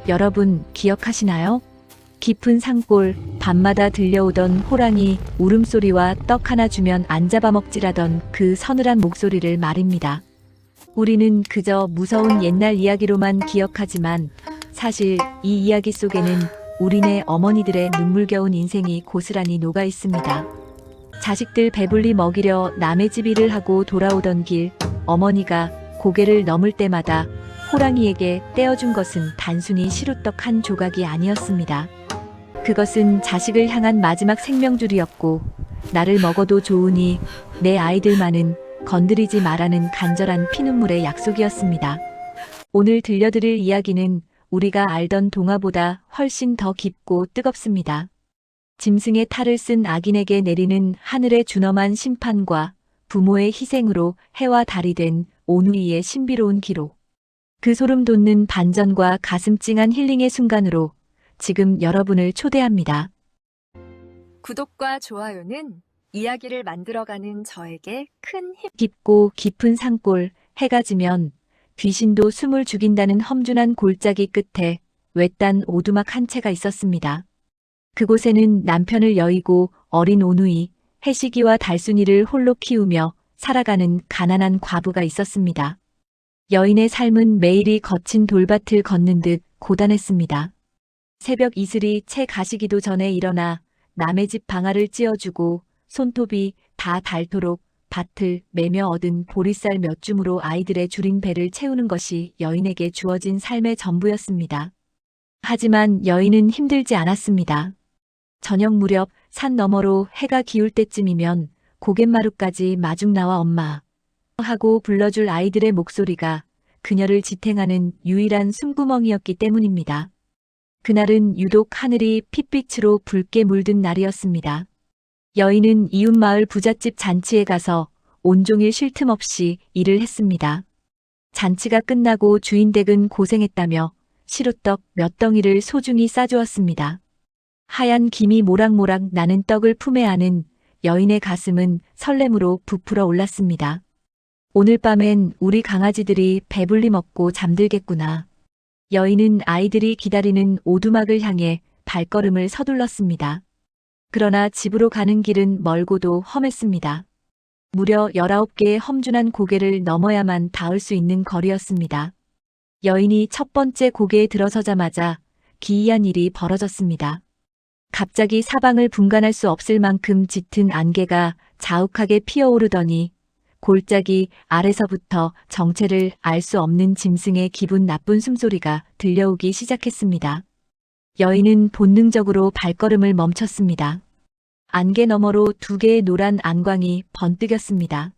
여러분 기억하시나요? 깊은 산골, 밤마다 들려오던 호랑이 울음소리와 떡 하나 주면 안 잡아먹지라던 그 서늘한 목소리를 말입니다. 우리는 그저 무서운 옛날 이야기로만 기억하지만 사실 이 이야기 속에는 우리네 어머니들의 눈물겨운 인생이 고스란히 녹아 있습니다. 자식들 배불리 먹이려 남의 집 일을 하고 돌아오던 길, 어머니가 고개를 넘을 때마다 호랑이에게 떼어준 것은 단순히 시루떡 한 조각이 아니었습니다. 그것은 자식을 향한 마지막 생명줄이었고, 나를 먹어도 좋으니 내 아이들만은 건드리지 말라는 간절한 피눈물의 약속이었습니다. 오늘 들려드릴 이야기는 우리가 알던 동화보다 훨씬 더 깊고 뜨겁습니다. 짐승의 탈을 쓴 악인에게 내리는 하늘의 준엄한 심판과 부모의 희생으로 해와 달이 된 오누이의 신비로운 기록. 그 소름 돋는 반전과 가슴 찡한 힐링의 순간으로 지금 여러분을 초대합니다. 구독과 좋아요는 이야기를 만들어가는 저에게 큰 힘. 깊고 깊은 산골, 해가 지면 귀신도 숨을 죽인다는 험준한 골짜기 끝에 외딴 오두막 한 채가 있었습니다. 그곳에는 남편을 여의고 어린 오누이, 해시기와 달순이를 홀로 키우며 살아가는 가난한 과부가 있었습니다. 여인의 삶은 매일이 거친 돌밭을 걷는 듯 고단했습니다. 새벽 이슬이 채 가시기도 전에 일어나 남의 집 방아를 찧어주고 손톱이 다 닳도록 밭을 매며 얻은 보리쌀 몇 줌으로 아이들의 줄인 배를 채우는 것이 여인에게 주어진 삶의 전부였습니다. 하지만 여인은 힘들지 않았습니다. 저녁 무렵 산 너머로 해가 기울 때쯤이면 고갯마루까지 마중 나와 엄마 하고 불러줄 아이들의 목소리가 그녀를 지탱하는 유일한 숨구멍이었기 때문입니다. 그날은 유독 하늘이 핏빛으로 붉게 물든 날이었습니다. 여인은 이웃마을 부잣집 잔치에 가서 온종일 쉴 틈 없이 일을 했습니다. 잔치가 끝나고 주인 댁은 고생했다며 시루떡 몇 덩이를 소중히 싸주었습니다. 하얀 김이 모락모락 나는 떡을 품에 안은 여인의 가슴은 설렘으로 부풀어 올랐습니다. 오늘 밤엔 우리 강아지들이 배불리 먹고 잠들겠구나. 여인은 아이들이 기다리는 오두막을 향해 발걸음을 서둘렀습니다. 그러나 집으로 가는 길은 멀고도 험했습니다. 무려 19개의 험준한 고개를 넘어야만 닿을 수 있는 거리였습니다. 여인이 첫 번째 고개에 들어서자마자 기이한 일이 벌어졌습니다. 갑자기 사방을 분간할 수 없을 만큼 짙은 안개가 자욱하게 피어오르더니 골짜기 아래서부터 정체를 알 수 없는 짐승의 기분 나쁜 숨소리가 들려오기 시작했습니다. 여인은 본능적으로 발걸음을 멈췄습니다. 안개 너머로 2개의 노란 안광이 번뜩였습니다.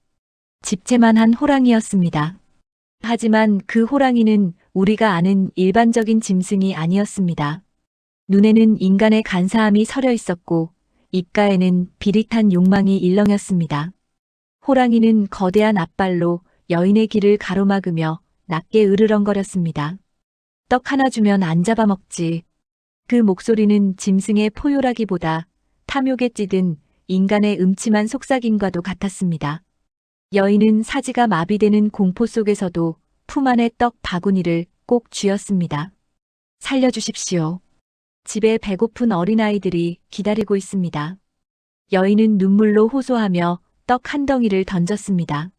집채만한 호랑이였습니다. 하지만 그 호랑이는 우리가 아는 일반적인 짐승이 아니었습니다. 눈에는 인간의 간사함이 서려 있었고 입가에는 비릿한 욕망이 일렁였습니다. 호랑이는 거대한 앞발로 여인의 길을 가로막으며 낮게 으르렁거렸습니다. 떡 하나 주면 안 잡아먹지. 그 목소리는 짐승의 포효라기보다 탐욕에 찌든 인간의 음침한 속삭임과도 같았습니다. 여인은 사지가 마비되는 공포 속에서도 품 안의 떡 바구니를 꼭 쥐었습니다. 살려주십시오. 집에 배고픈 어린아이들이 기다리고 있습니다. 여인은 눈물로 호소하며 떡 한 덩이를 던졌습니다.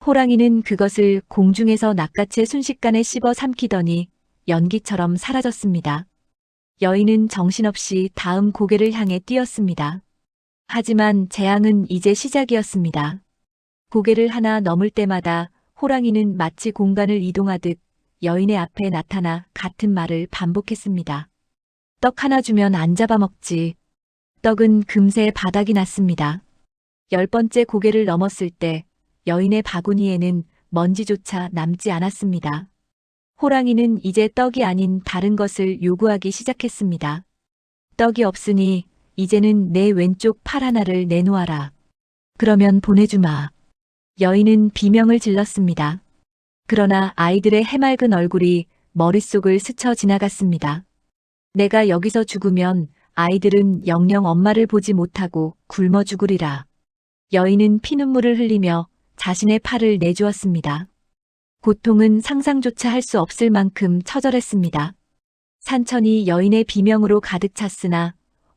호랑이는 그것을 공중에서 낚아채 순식간에 씹어 삼키더니 연기처럼 사라졌습니다. 여인은 정신없이 다음 고개를 향해 뛰었습니다. 하지만 재앙은 이제 시작이었습니다. 고개를 하나 넘을 때마다 호랑이는 마치 공간을 이동하듯 여인의 앞에 나타나 같은 말을 반복했습니다. 떡 하나 주면 안 잡아먹지. 떡은 금세 바닥이 났습니다. 10번째 고개를 넘었을 때 여인의 바구니에는 먼지조차 남지 않았습니다. 호랑이는 이제 떡이 아닌 다른 것을 요구하기 시작했습니다. 떡이 없으니 이제는 내 왼쪽 팔 하나를 내놓아라. 그러면 보내주마. 여인은 비명을 질렀습니다. 그러나 아이들의 해맑은 얼굴이 머릿속을 스쳐 지나갔습니다. 내가 여기서 죽으면 아이들은 영영 엄마를 보지 못하고 굶어 죽으리라. 여인은 피눈물을 흘리며 자신의 팔을 내주었습니다. 고통은 상상조차 할 수 없을 만큼 처절했습니다. 산천이 여인의 비명으로 가득 찼으나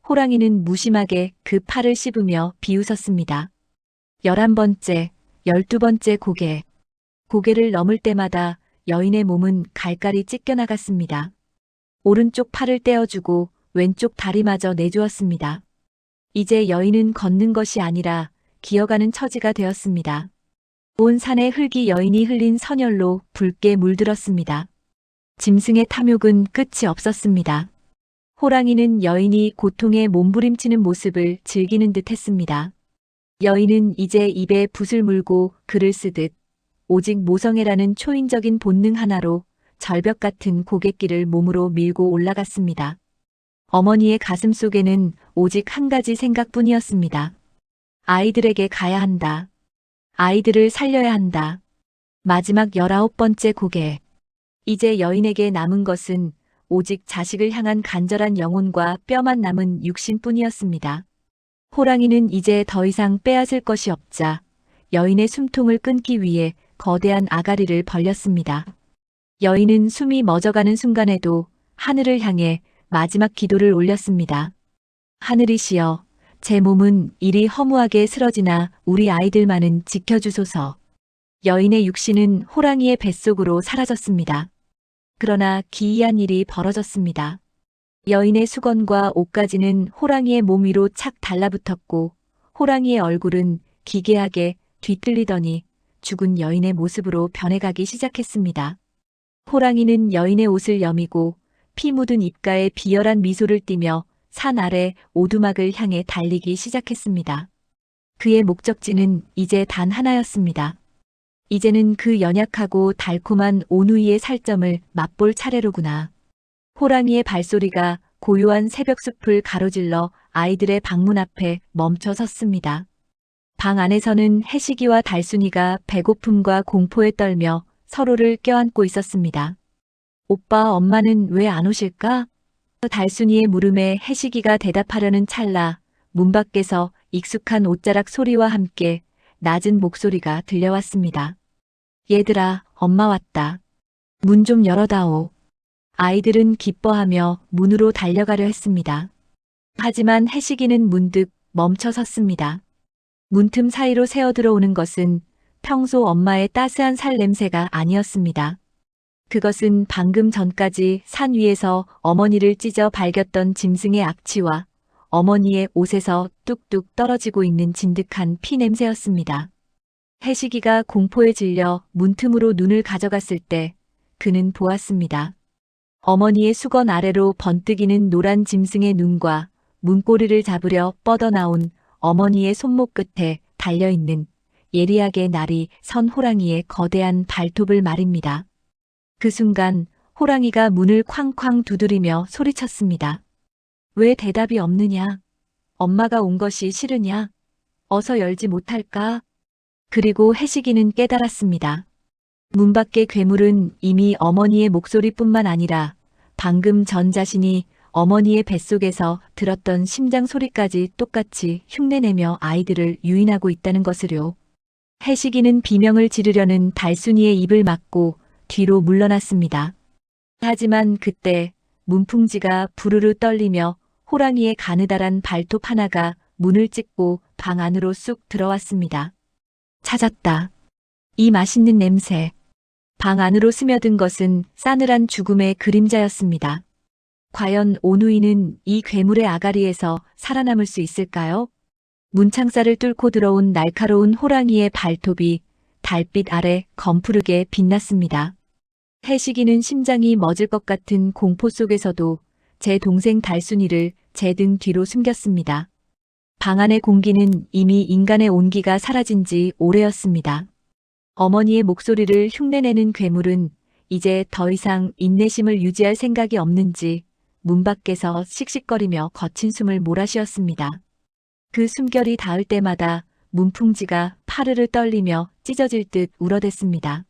호랑이는 무심하게 그 팔을 씹으며 비웃었습니다. 11번째, 12번째 고개. 고개를 넘을 때마다 여인의 몸은 갈갈이 찢겨나갔습니다. 오른쪽 팔을 떼어주고 왼쪽 다리마저 내주었습니다. 이제 여인은 걷는 것이 아니라 기어가는 처지가 되었습니다. 온 산의 흙이 여인이 흘린 선혈로 붉게 물들었습니다. 짐승의 탐욕은 끝이 없었습니다. 호랑이는 여인이 고통에 몸부림치는 모습을 즐기는 듯 했습니다. 여인은 이제 입에 붓을 물고 글을 쓰듯 오직 모성애라는 초인적인 본능 하나로 절벽 같은 고갯길을 몸으로 밀고 올라갔습니다. 어머니의 가슴 속에는 오직 한 가지 생각뿐이었습니다. 아이들에게 가야 한다. 아이들을 살려야 한다. 마지막 19번째 고개. 이제 여인에게 남은 것은 오직 자식을 향한 간절한 영혼과 뼈만 남은 육신뿐이었습니다. 호랑이는 이제 더 이상 빼앗을 것이 없자 여인의 숨통을 끊기 위해 거대한 아가리를 벌렸습니다. 여인은 숨이 멎어가는 순간에도 하늘을 향해 마지막 기도를 올렸습니다. 하늘이시여, 제 몸은 이리 허무하게 쓰러지나 우리 아이들만은 지켜주소서. 여인의 육신은 호랑이의 뱃속으로 사라졌습니다. 그러나 기이한 일이 벌어졌습니다. 여인의 수건과 옷가지는 호랑이의 몸 위로 착 달라붙었고 호랑이의 얼굴은 기괴하게 뒤틀리더니 죽은 여인의 모습으로 변해가기 시작했습니다. 호랑이는 여인의 옷을 여미고 피 묻은 입가에 비열한 미소를 띠며 산 아래 오두막을 향해 달리기 시작했습니다. 그의 목적지는 이제 단 하나였습니다. 이제는 그 연약하고 달콤한 온우이의 살점을 맛볼 차례로구나. 호랑이의 발소리가 고요한 새벽숲을 가로질러 아이들의 방문 앞에 멈춰 섰습니다. 방 안에서는 해시기와 달순이가 배고픔과 공포에 떨며 서로를 껴안고 있었습니다. 오빠, 엄마는 왜 안 오실까? 달순이의 물음에 해시기가 대답하려는 찰나 문 밖에서 익숙한 옷자락 소리와 함께 낮은 목소리가 들려왔습니다. 얘들아, 엄마 왔다. 문 좀 열어다오. 아이들은 기뻐하며 문으로 달려가려 했습니다. 하지만 해시기는 문득 멈춰 섰습니다. 문틈 사이로 새어 들어오는 것은 평소 엄마의 따스한 살 냄새가 아니었습니다. 그것은 방금 전까지 산 위에서 어머니를 찢어 발겼던 짐승의 악취와 어머니의 옷에서 뚝뚝 떨어지고 있는 진득한 피 냄새였습니다. 해시기가 공포에 질려 문틈으로 눈을 가져갔을 때 그는 보았습니다. 어머니의 수건 아래로 번뜩이는 노란 짐승의 눈과 문고리를 잡으려 뻗어나온 어머니의 손목 끝에 달려있는 예리하게 날이 선 호랑이의 거대한 발톱을 말입니다. 그 순간 호랑이가 문을 쾅쾅 두드리며 소리쳤습니다. 왜 대답이 없느냐? 엄마가 온 것이 싫으냐? 어서 열지 못할까? 그리고 해시기는 깨달았습니다. 문 밖의 괴물은 이미 어머니의 목소리뿐만 아니라 방금 전 자신이 어머니의 뱃속에서 들었던 심장 소리까지 똑같이 흉내내며 아이들을 유인하고 있다는 것을요. 해시기는 비명을 지르려는 달순이의 입을 막고 뒤로 물러났습니다. 하지만 그때 문풍지가 부르르 떨리며 호랑이의 가느다란 발톱 하나가 문을 찍고 방 안으로 쑥 들어왔습니다. 찾았다. 이 맛있는 냄새. 방 안으로 스며든 것은 싸늘한 죽음의 그림자였습니다. 과연 오누이는 이 괴물의 아가리에서 살아남을 수 있을까요? 문창살을 뚫고 들어온 날카로운 호랑이의 발톱이 달빛 아래 검푸르게 빛났습니다. 해시기는 심장이 멎을 것 같은 공포 속에서도 제 동생 달순이를 제 등 뒤로 숨겼습니다. 방 안의 공기는 이미 인간의 온기가 사라진 지 오래였습니다. 어머니의 목소리를 흉내내는 괴물은 이제 더 이상 인내심을 유지할 생각이 없는지 문 밖에서 씩씩거리며 거친 숨을 몰아쉬었습니다. 그 숨결이 닿을 때마다 문풍지가 파르르 떨리며 찢어질 듯 울어댔습니다.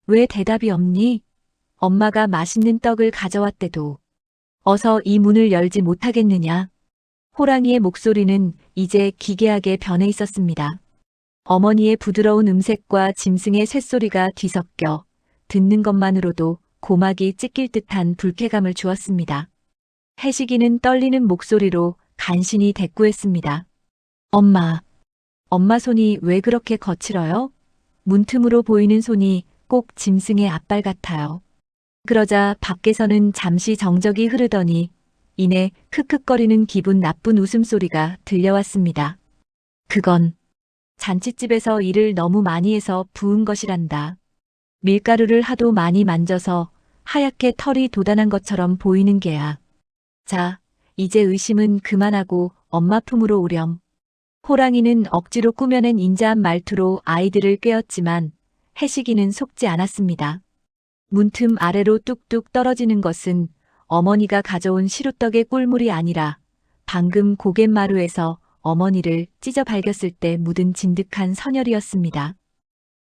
왜 대답이 없니? 엄마가 맛있는 떡을 가져왔대도. 어서 이 문을 열지 못하겠느냐? 호랑이의 목소리는 이제 기괴하게 변해 있었습니다. 어머니의 부드러운 음색과 짐승의 쇳소리가 뒤섞여 듣는 것만으로도 고막이 찢길 듯한 불쾌감을 주었습니다. 해식이는 떨리는 목소리로 간신히 대꾸했습니다. 엄마, 엄마 손이 왜 그렇게 거칠어요? 문틈으로 보이는 손이 꼭 짐승의 앞발 같아요. 그러자 밖에서는 잠시 정적이 흐르더니 이내 크크거리는 기분 나쁜 웃음소리가 들려왔습니다. 그건 잔칫집에서 일을 너무 많이 해서 부은 것이란다. 밀가루를 하도 많이 만져서 하얗게 털이 돋아난 것처럼 보이는 게야. 자, 이제 의심은 그만하고 엄마 품으로 오렴. 호랑이는 억지로 꾸며낸 인자한 말투로 아이들을 꾀었지만 해식이는 속지 않았습니다. 문틈 아래로 뚝뚝 떨어지는 것은 어머니가 가져온 시루떡의 꿀물이 아니라 방금 고갯마루에서 어머니를 찢어 발겼을 때 묻은 진득한 선혈이었습니다.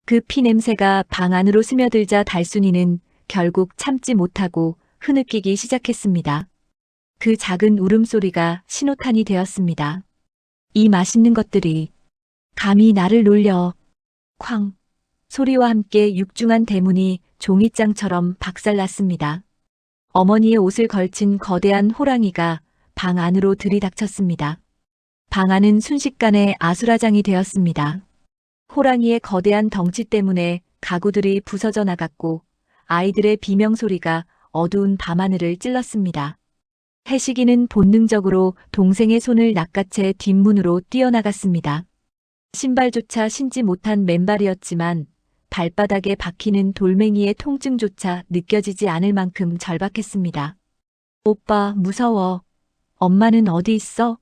그 피 냄새가 방 안으로 스며들자 달순이는 결국 참지 못하고 흐느끼기 시작했습니다. 그 작은 울음소리가 신호탄이 되었습니다. 이 맛있는 것들이 감히 나를 놀려. 쾅! 소리와 함께 육중한 대문이 종이장처럼 박살났습니다. 어머니의 옷을 걸친 거대한 호랑이가 방 안으로 들이닥쳤습니다. 방 안은 순식간에 아수라장이 되었습니다. 호랑이의 거대한 덩치 때문에 가구들이 부서져 나갔고 아이들의 비명소리가 어두운 밤하늘을 찔렀습니다. 해식이는 본능적으로 동생의 손을 낚아채 뒷문으로 뛰어나갔습니다. 신발조차 신지 못한 맨발이었지만 발바닥에 박히는 돌멩이의 통증조차 느껴지지 않을 만큼 절박했습니다. 오빠, 무서워. 엄마는 어디 있어?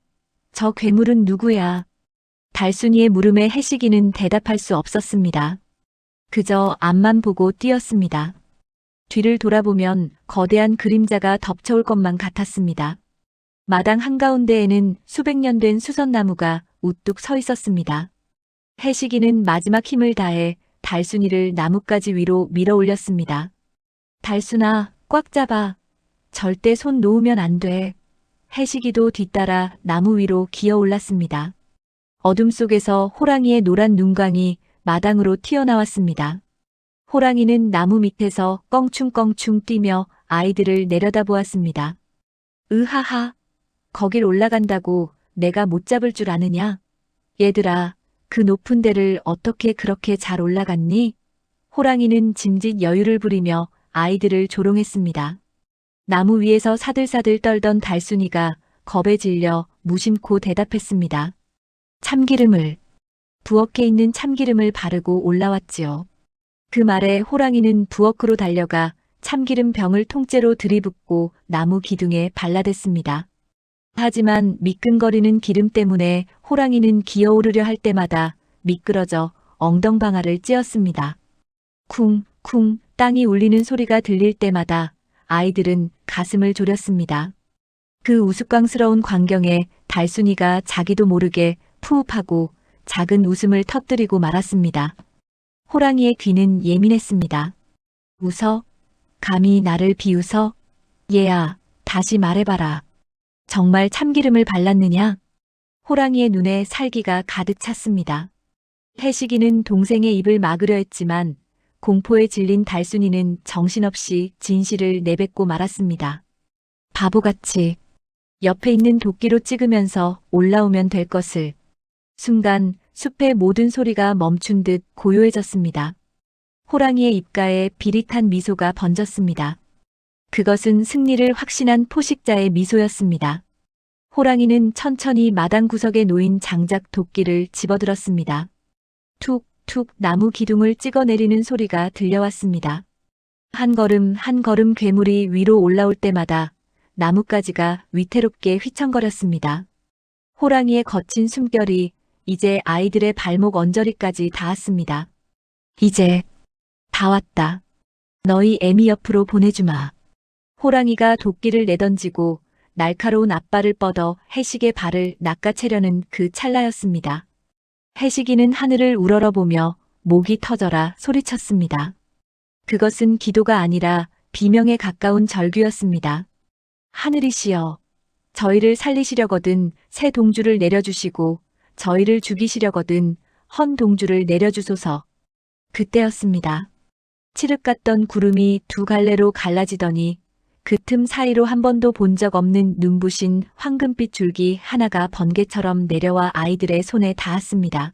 저 괴물은 누구야? 달순이의 물음에 해식이는 대답할 수 없었습니다. 그저 앞만 보고 뛰었습니다. 뒤를 돌아보면 거대한 그림자가 덮쳐올 것만 같았습니다. 마당 한가운데에는 수백 년 된 수선나무가 우뚝 서 있었습니다. 해식이는 마지막 힘을 다해 달순이를 나뭇가지 위로 밀어 올렸습니다. 달순아, 꽉 잡아. 절대 손 놓으면 안 돼. 해식이도 뒤따라 나무 위로 기어 올랐습니다. 어둠 속에서 호랑이의 노란 눈광이 마당으로 튀어나왔습니다. 호랑이는 나무 밑에서 껑충껑충 뛰며 아이들을 내려다보았습니다. 으하하, 거길 올라간다고 내가 못 잡을 줄 아느냐? 얘들아, 그 높은 데를 어떻게 그렇게 잘 올라갔니? 호랑이는 짐짓 여유를 부리며 아이들을 조롱했습니다. 나무 위에서 사들사들 떨던 달순이가 겁에 질려 무심코 대답했습니다. 참기름을, 부엌에 있는 참기름을 바르고 올라왔지요. 그 말에 호랑이는 부엌으로 달려가 참기름 병을 통째로 들이붓고 나무 기둥에 발라댔습니다. 하지만 미끈거리는 기름 때문에 호랑이는 기어오르려 할 때마다 미끄러져 엉덩방아를 찧었습니다. 쿵쿵 땅이 울리는 소리가 들릴 때마다 아이들은 가슴을 졸였습니다. 그 우스꽝스러운 광경에 달순이가 자기도 모르게 푸흡하고 작은 웃음을 터뜨리고 말았습니다. 호랑이의 귀는 예민했습니다. 웃어? 감히 나를 비웃어? 얘야, 다시 말해봐라. 정말 참기름을 발랐느냐? 호랑이의 눈에 살기가 가득 찼습니다. 해식이는 동생의 입을 막으려 했지만 공포에 질린 달순이는 정신없이 진실을 내뱉고 말았습니다. 바보같이 옆에 있는 도끼로 찍으면서 올라오면 될 것을. 순간 숲의 모든 소리가 멈춘 듯 고요해졌습니다. 호랑이의 입가에 비릿한 미소가 번졌습니다. 그것은 승리를 확신한 포식자의 미소였습니다. 호랑이는 천천히 마당 구석에 놓인 장작 도끼를 집어들었습니다. 툭툭 나무 기둥을 찍어내리는 소리가 들려왔습니다. 한 걸음 한 걸음 괴물이 위로 올라올 때마다 나뭇가지가 위태롭게 휘청거렸습니다. 호랑이의 거친 숨결이 이제 아이들의 발목 언저리까지 닿았습니다. 이제 다 왔다. 너희 애미 옆으로 보내주마. 호랑이가 도끼를 내던지고 날카로운 앞발을 뻗어 해식의 발을 낚아채려는 그 찰나였습니다. 해식이는 하늘을 우러러보며 목이 터져라 소리쳤습니다. 그것은 기도가 아니라 비명에 가까운 절규였습니다. 하늘이시여, 저희를 살리시려거든 새 동주를 내려주시고 저희를 죽이시려거든 헌 동주를 내려주소서. 그때였습니다. 칠흑 같던 구름이 두 갈래로 갈라지더니 그 틈 사이로 한 번도 본 적 없는 눈부신 황금빛 줄기 하나가 번개처럼 내려와 아이들의 손에 닿았습니다.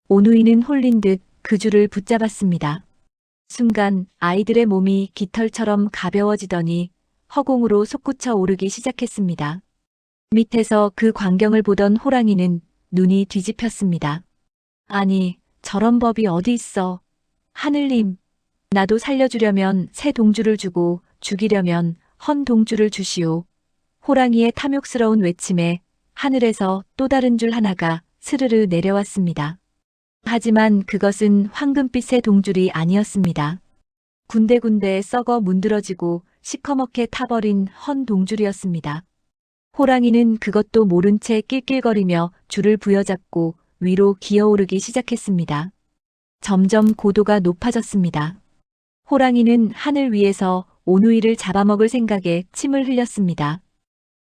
오누이는 홀린 듯 그 줄을 붙잡았습니다. 순간 아이들의 몸이 깃털처럼 가벼워지더니 허공으로 솟구쳐 오르기 시작했습니다. 밑에서 그 광경을 보던 호랑이는 눈이 뒤집혔습니다. 아니, 저런 법이 어디 있어. 하늘님, 나도 살려주려면 새 동주를 주고 죽이려면 헌 동주를 주시오. 호랑이의 탐욕스러운 외침에 하늘에서 또 다른 줄 하나가 스르르 내려왔습니다. 하지만 그것은 황금빛의 동줄이 아니었습니다. 군데군데 썩어 문드러지고 시커멓게 타버린 헌 동줄이었습니다. 호랑이는 그것도 모른 채 낄낄거리며 줄을 부여잡고 위로 기어오르기 시작했습니다. 점점 고도가 높아졌습니다. 호랑이는 하늘 위에서 오누이를 잡아먹을 생각에 침을 흘렸습니다.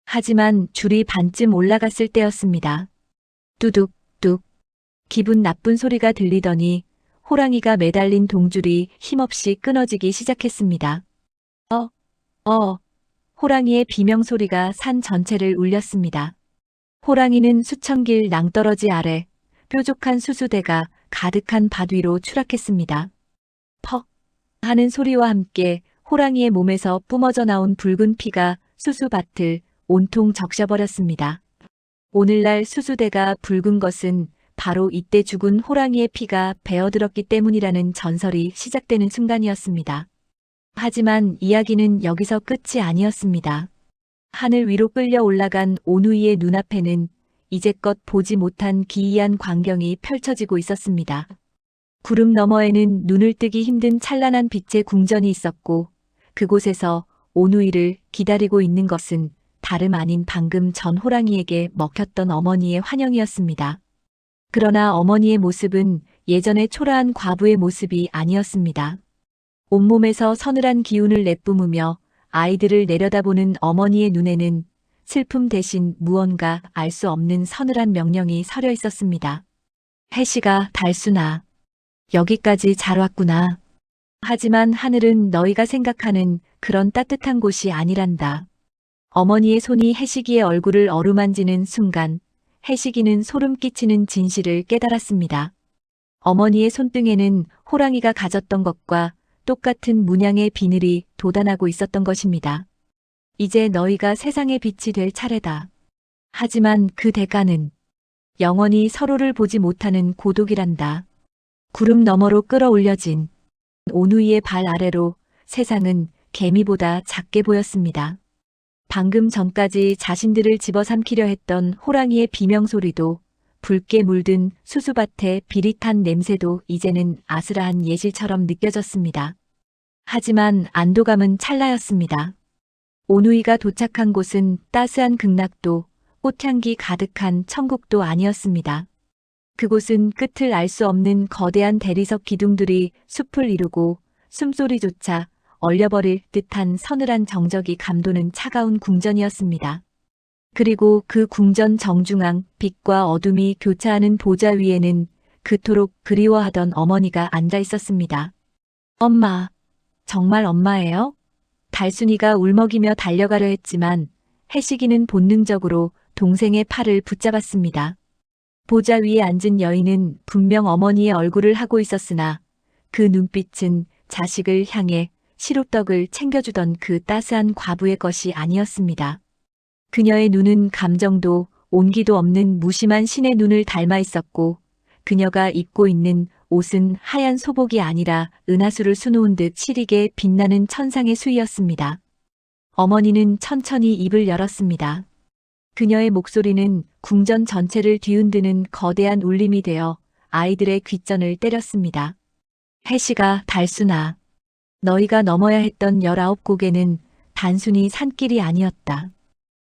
하지만 줄이 반쯤 올라갔을 때였습니다. 뚜둑, 뚝. 기분 나쁜 소리가 들리더니 호랑이가 매달린 동줄이 힘없이 끊어지기 시작했습니다. 호랑이의 비명소리가 산 전체를 울렸습니다. 호랑이는 수천 길 낭떠러지 아래 뾰족한 수수대가 가득한 밭 위로 추락했습니다. 퍽 하는 소리와 함께 호랑이의 몸에서 뿜어져 나온 붉은 피가 수수밭을 온통 적셔버렸습니다. 오늘날 수수대가 붉은 것은 바로 이때 죽은 호랑이의 피가 배어들었기 때문이라는 전설이 시작되는 순간이었습니다. 하지만 이야기는 여기서 끝이 아니었습니다. 하늘 위로 끌려 올라간 오누이의 눈앞에는 이제껏 보지 못한 기이한 광경이 펼쳐지고 있었습니다. 구름 너머에는 눈을 뜨기 힘든 찬란한 빛의 궁전이 있었고 그곳에서 오누이를 기다리고 있는 것은 다름 아닌 방금 전 호랑이에게 먹혔던 어머니의 환영이었습니다. 그러나 어머니의 모습은 예전의 초라한 과부의 모습이 아니었습니다. 온몸에서 서늘한 기운을 내뿜으며 아이들을 내려다보는 어머니의 눈에는 슬픔 대신 무언가 알 수 없는 서늘한 명령이 서려 있었습니다. 혜식아, 달순아. 여기까지 잘 왔구나. 하지만 하늘은 너희가 생각하는 그런 따뜻한 곳이 아니란다. 어머니의 손이 혜식이의 얼굴을 어루만지는 순간 혜식이는 소름 끼치는 진실을 깨달았습니다. 어머니의 손등에는 호랑이가 가졌던 것과 똑같은 문양의 비늘이 돋아나고 있었던 것입니다. 이제 너희가 세상의 빛이 될 차례다. 하지만 그 대가는 영원히 서로를 보지 못하는 고독이란다. 구름 너머로 끌어올려진 오누이의 발 아래로 세상은 개미보다 작게 보였습니다. 방금 전까지 자신들을 집어삼키려 했던 호랑이의 비명소리도 붉게 물든 수수밭의 비릿한 냄새도 이제는 아스라한 예실처럼 느껴졌습니다. 하지만 안도감은 찰나였습니다. 오누이가 도착한 곳은 따스한 극락도, 꽃향기 가득한 천국도 아니었습니다. 그곳은 끝을 알 수 없는 거대한 대리석 기둥들이 숲을 이루고 숨소리조차 얼려버릴 듯한 서늘한 정적이 감도는 차가운 궁전이었습니다. 그리고 그 궁전 정중앙 빛과 어둠이 교차하는 보좌 위에는 그토록 그리워하던 어머니가 앉아 있었습니다. 엄마, 정말 엄마예요? 달순이가 울먹이며 달려가려 했지만 혜식이는 본능적으로 동생의 팔을 붙잡았습니다. 보좌 위에 앉은 여인은 분명 어머니의 얼굴을 하고 있었으나 그 눈빛은 자식을 향해 시루떡을 챙겨주던 그 따스한 과부의 것이 아니었습니다. 그녀의 눈은 감정도 온기도 없는 무심한 신의 눈을 닮아 있었고 그녀가 입고 있는 옷은 하얀 소복이 아니라 은하수를 수놓은 듯 시리게 빛나는 천상의 수이였습니다. 어머니는 천천히 입을 열었습니다. 그녀의 목소리는 궁전 전체를 뒤흔드는 거대한 울림이 되어 아이들의 귓전을 때렸습니다. 혜식아, 달순아. 너희가 넘어야 했던 19고개는 단순히 산길이 아니었다.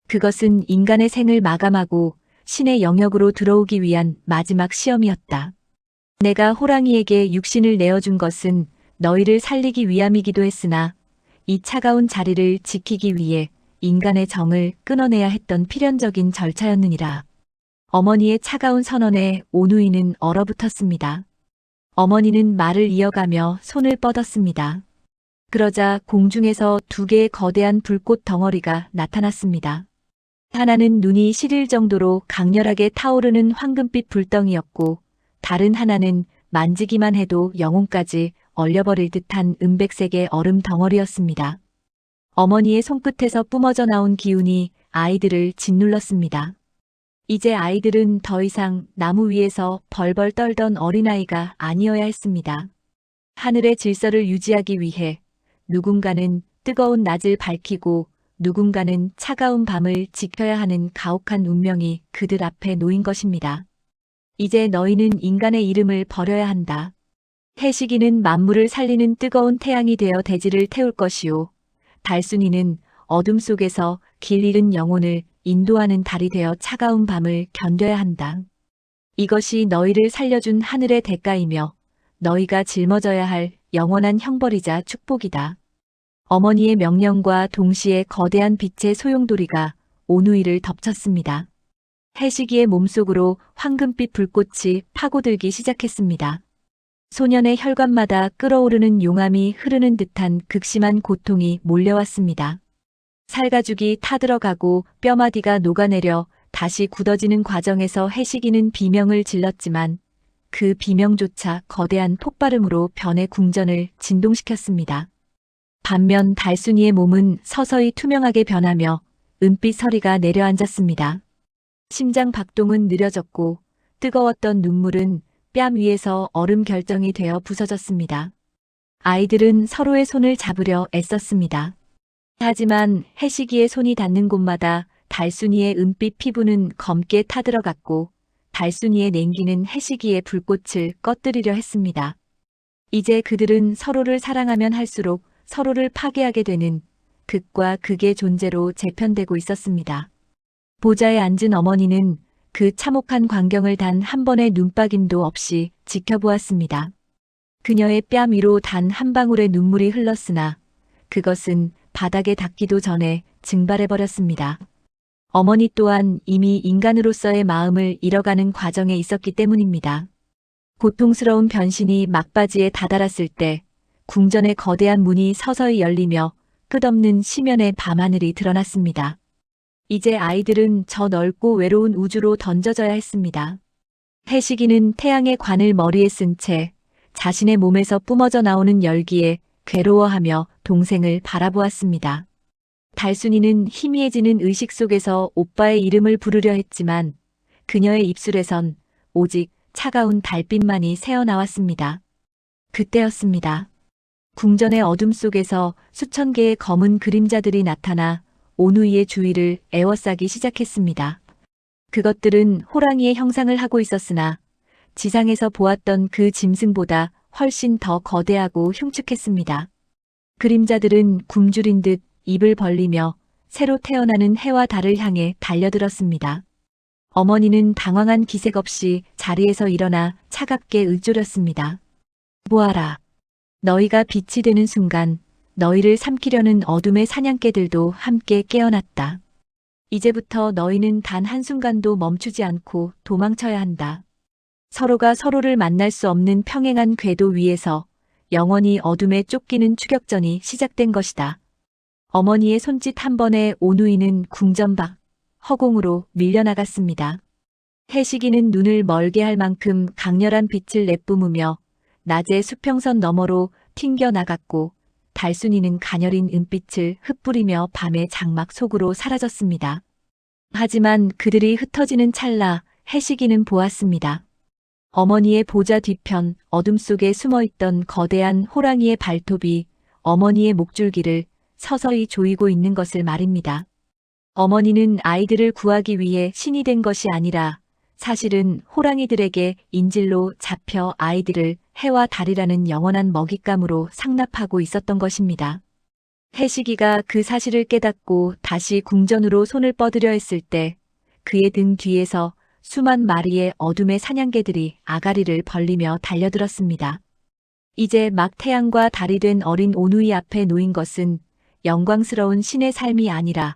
그것은 인간의 생을 마감하고 신의 영역으로 들어오기 위한 마지막 시험이었다. 내가 호랑이에게 육신을 내어준 것은 너희를 살리기 위함이기도 했으나 이 차가운 자리를 지키기 위해 인간의 정을 끊어내야 했던 필연적인 절차였느니라. 어머니의 차가운 선언에 오누이는 얼어붙었습니다. 어머니는 말을 이어가며 손을 뻗었습니다. 그러자 공중에서 두 개의 거대한 불꽃 덩어리가 나타났습니다. 하나는 눈이 시릴 정도로 강렬하게 타오르는 황금빛 불덩이였고, 다른 하나는 만지기만 해도 영혼까지 얼려버릴 듯한 은백색의 얼음 덩어리였습니다. 어머니의 손끝에서 뿜어져 나온 기운이 아이들을 짓눌렀습니다. 이제 아이들은 더 이상 나무 위에서 벌벌 떨던 어린아이가 아니어야 했습니다. 하늘의 질서를 유지하기 위해 누군가는 뜨거운 낮을 밝히고 누군가는 차가운 밤을 지켜야 하는 가혹한 운명이 그들 앞에 놓인 것입니다. 이제 너희는 인간의 이름을 버려야 한다. 해시기는 만물을 살리는 뜨거운 태양이 되어 대지를 태울 것이요. 달순이는 어둠 속에서 길 잃은 영혼을 인도하는 달이 되어 차가운 밤을 견뎌야 한다. 이것이 너희를 살려준 하늘의 대가이며 너희가 짊어져야 할 영원한 형벌이자 축복이다. 어머니의 명령과 동시에 거대한 빛의 소용돌이가 오누이를 덮쳤습니다. 해시기의 몸속으로 황금빛 불꽃이 파고들기 시작했습니다. 소년의 혈관마다 끓어오르는 용암이 흐르는 듯한 극심한 고통이 몰려왔습니다. 살가죽이 타들어가고 뼈마디가 녹아내려 다시 굳어지는 과정에서 해시기는 비명을 질렀지만 그 비명조차 거대한 폭발음으로 변의 궁전을 진동시켰습니다. 반면 달순이의 몸은 서서히 투명하게 변하며 은빛 서리가 내려앉았습니다. 심장 박동은 느려졌고 뜨거웠던 눈물은 뺨 위에서 얼음 결정이 되어 부서졌습니다. 아이들은 서로의 손을 잡으려 애썼습니다. 하지만 해시기의 손이 닿는 곳마다 달순이의 은빛 피부는 검게 타들어갔고 달순이의 냉기는 해시기의 불꽃을 꺼뜨리려 했습니다. 이제 그들은 서로를 사랑하면 할수록 서로를 파괴하게 되는 극과 극의 존재로 재편되고 있었습니다. 보좌에 앉은 어머니는 그 참혹한 광경을 단 한 번의 눈박임도 없이 지켜보았습니다. 그녀의 뺨 위로 단 한 방울의 눈물이 흘렀으나 그것은 바닥에 닿기도 전에 증발해버렸습니다. 어머니 또한 이미 인간으로서의 마음을 잃어가는 과정에 있었기 때문입니다. 고통스러운 변신이 막바지에 다다랐을 때 궁전의 거대한 문이 서서히 열리며 끝없는 심연의 밤하늘이 드러났습니다. 이제 아이들은 저 넓고 외로운 우주로 던져져야 했습니다. 해시기는 태양의 관을 머리에 쓴 채 자신의 몸에서 뿜어져 나오는 열기에 괴로워하며 동생을 바라보았습니다. 달순이는 희미해지는 의식 속에서 오빠의 이름을 부르려 했지만 그녀의 입술에선 오직 차가운 달빛만이 새어나왔습니다. 그때였습니다. 궁전의 어둠 속에서 수천 개의 검은 그림자들이 나타나 오누이의 주위를 에워싸기 시작했습니다. 그것들은 호랑이의 형상을 하고 있었으나 지상에서 보았던 그 짐승보다 훨씬 더 거대하고 흉측했습니다. 그림자들은 굶주린 듯 입을 벌리며 새로 태어나는 해와 달을 향해 달려들었습니다. 어머니는 당황한 기색 없이 자리에서 일어나 차갑게 읊조렸습니다. 보아라. 너희가 빛이 되는 순간 너희를 삼키려는 어둠의 사냥개들도 함께 깨어났다. 이제부터 너희는 단 한순간도 멈추지 않고 도망쳐야 한다. 서로가 서로를 만날 수 없는 평행한 궤도 위에서 영원히 어둠에 쫓기는 추격전이 시작된 것이다. 어머니의 손짓 한 번에 오누이는 궁전 밖 허공으로 밀려나갔습니다. 해시기는 눈을 멀게 할 만큼 강렬한 빛을 내뿜으며 낮의 수평선 너머로 튕겨나갔고 달순이는 가녀린 은빛을 흩뿌리며 밤의 장막 속으로 사라졌습니다. 하지만 그들이 흩어지는 찰나 해시기는 보았습니다. 어머니의 보좌 뒤편 어둠 속에 숨어있던 거대한 호랑이의 발톱이 어머니의 목줄기를 서서히 조이고 있는 것을 말입니다. 어머니는 아이들을 구하기 위해 신이 된 것이 아니라 사실은 호랑이들에게 인질로 잡혀 아이들을 해와 달이라는 영원한 먹잇감으로 상납하고 있었던 것입니다. 해시기가 그 사실을 깨닫고 다시 궁전으로 손을 뻗으려 했을 때 그의 등 뒤에서 수만 마리의 어둠의 사냥개들이 아가리를 벌리며 달려들었습니다. 이제 막 태양과 달이 된 어린 오누이 앞에 놓인 것은 영광스러운 신의 삶이 아니라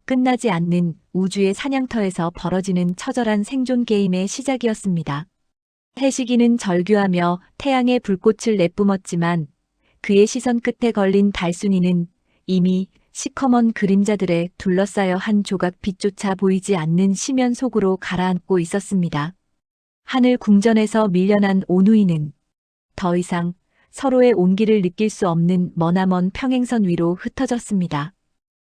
끝나지 않는 우주의 사냥터에서 벌어지는 처절한 생존 게임의 시작이었습니다. 해시기는 절규하며 태양의 불꽃을 내뿜었지만 그의 시선 끝에 걸린 달순이는 이미 시커먼 그림자들에 둘러싸여 한 조각 빛조차 보이지 않는 심연 속으로 가라앉고 있었습니다. 하늘 궁전에서 밀려난 오누이는 더 이상 서로의 온기를 느낄 수 없는 머나먼 평행선 위로 흩어졌습니다.